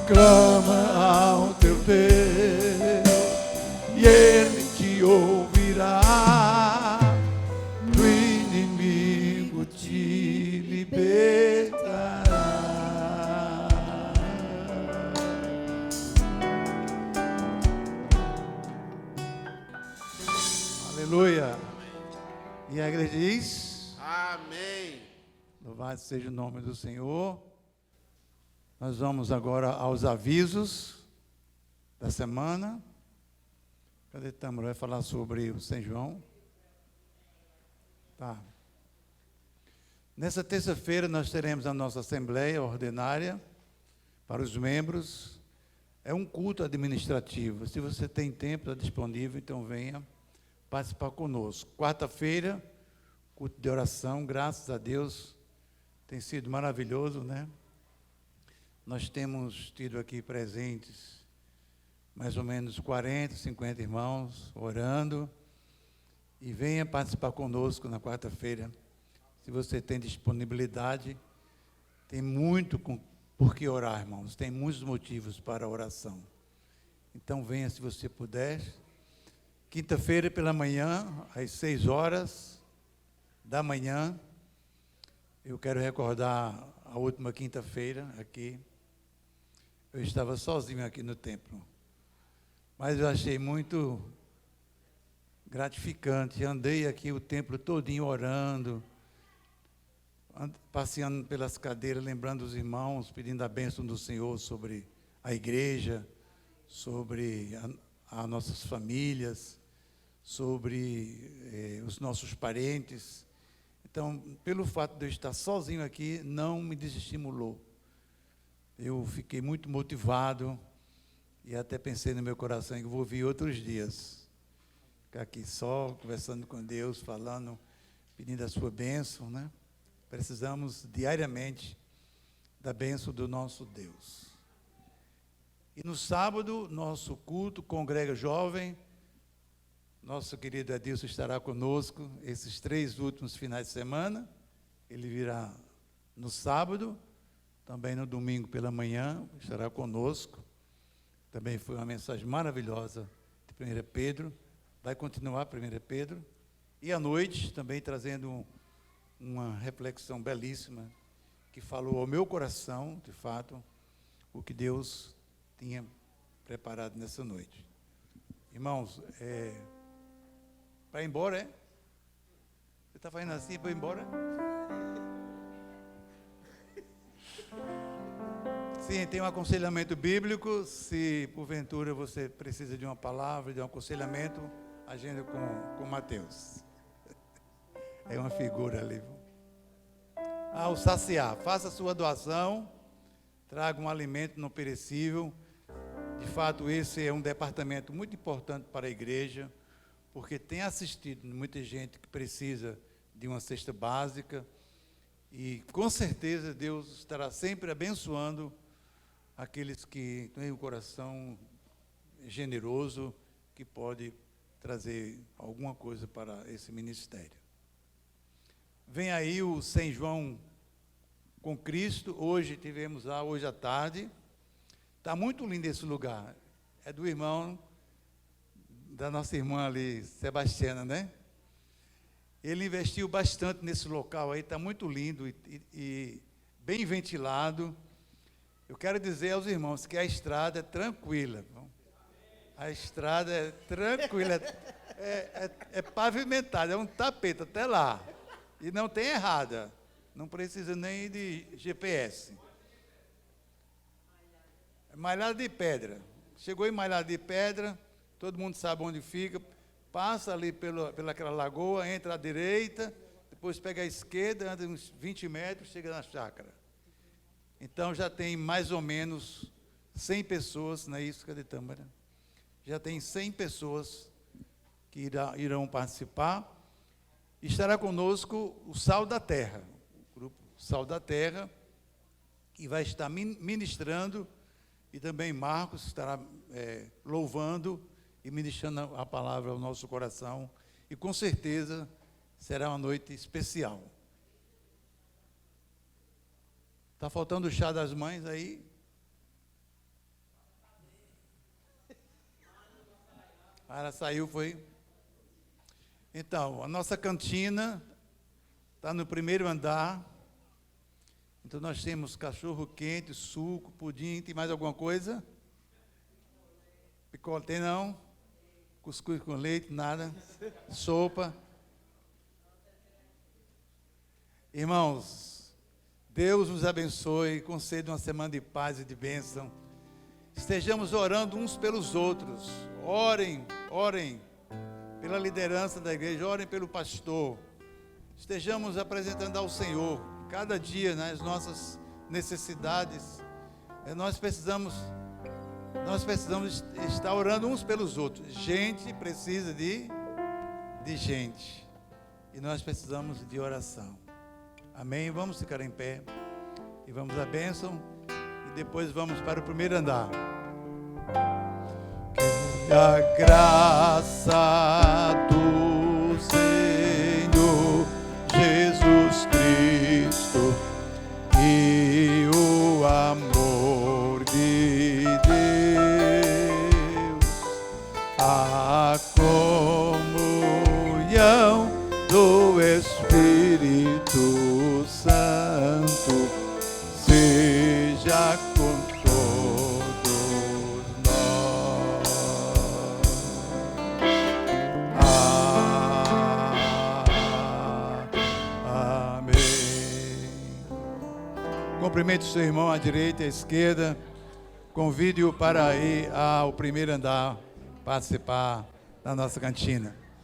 Clama ao teu Deus e Ele te ouvirá, do inimigo te libertará. Aleluia. E a igreja diz: Amém. louvado seja o nome do Senhor. Nós vamos agora aos avisos da semana. Cadê Tâmara? Vai falar sobre o São João? Tá. Nessa terça-feira nós teremos a nossa assembleia ordinária para os membros. É um culto administrativo. Se você tem tempo, está disponível, então venha participar conosco. Quarta-feira, culto de oração, graças a Deus, tem sido maravilhoso, né? Nós temos tido aqui presentes mais ou menos 40, 50 irmãos orando. E venha participar conosco na quarta-feira. Se você tem disponibilidade, tem muito por que orar, irmãos. Tem muitos motivos para a oração. Então venha se você puder. Quinta-feira pela manhã, às 6 horas da manhã. Eu quero recordar a última quinta-feira aqui. Eu estava sozinho aqui no templo. Mas eu achei muito gratificante. Andei aqui o templo todinho orando, passeando pelas cadeiras, lembrando os irmãos, pedindo a bênção do Senhor sobre a igreja, sobre as nossas famílias, sobre os nossos parentes. Então, pelo fato de eu estar sozinho aqui, não me desestimulou. Eu fiquei muito motivado e até pensei no meu coração que vou vir outros dias. Ficar aqui só, conversando com Deus, falando, pedindo a sua bênção, né? Precisamos diariamente da bênção do nosso Deus. E no sábado, nosso culto, congrega jovem, nosso querido Edilson estará conosco esses 3 últimos finais de semana. Ele virá no sábado, também no domingo pela manhã, estará conosco. Também foi uma mensagem maravilhosa de 1 Pedro, vai continuar 1 Pedro. E à noite, também trazendo uma reflexão belíssima, que falou ao meu coração, de fato, o que Deus tinha preparado nessa noite. Irmãos, para ir embora, é? Você está fazendo assim para ir embora? Sim, tem um aconselhamento bíblico. Se porventura você precisa de uma palavra, de um aconselhamento, agenda com Mateus. É uma figura ali. O saciar. Faça a sua doação, traga um alimento não perecível. De fato, esse é um departamento muito importante para a igreja, porque tem assistido muita gente que precisa de uma cesta básica, e com certeza Deus estará sempre abençoando aqueles que têm o coração generoso, que pode trazer alguma coisa para esse ministério. Vem aí o São João com Cristo, hoje tivemos lá, hoje à tarde. Está muito lindo esse lugar, é do irmão, da nossa irmã ali, Sebastiana, né? Ele investiu bastante nesse local aí, está muito lindo e bem ventilado. Eu quero dizer aos irmãos que a estrada é tranquila. A estrada é tranquila, é pavimentada, é um tapete até lá. E não tem errada, não precisa nem de GPS. É Malhada de Pedra. Chegou em Malhada de Pedra, todo mundo sabe onde fica, passa ali pelaquela lagoa, entra à direita, depois pega a esquerda, anda uns 20 metros, chega na chácara. Então já tem mais ou menos 100 pessoas, não é isso, cadê Tâmara? Já tem 100 pessoas que irão participar. Estará conosco o Sal da Terra, o grupo Sal da Terra, que vai estar ministrando, e também Marcos estará louvando e ministrando a palavra ao nosso coração, e com certeza será uma noite especial. Está faltando o chá das mães aí? Ela saiu, foi? Então, a nossa cantina está no 1º andar. Então, nós temos cachorro quente, suco, pudim, tem mais alguma coisa? Picolé, tem não? Cuscuz com leite, nada. Sopa. Irmãos, Deus nos abençoe, conceda uma semana de paz e de bênção. Estejamos orando uns pelos outros. Orem pela liderança da igreja, orem pelo pastor. Estejamos apresentando ao Senhor, cada dia, nas nossas necessidades. Nós precisamos estar orando uns pelos outros. Gente precisa de gente. E nós precisamos de oração. Amém? Vamos ficar em pé. E vamos à bênção. E depois vamos para o 1º andar. Que a graça do Senhor Jesus Cristo e o amor de Deus, a comunhão do Espírito Santo seja com todos nós. Amém. Cumprimente o seu irmão à direita e à esquerda. Convide-o para ir ao 1º andar participar da nossa cantina.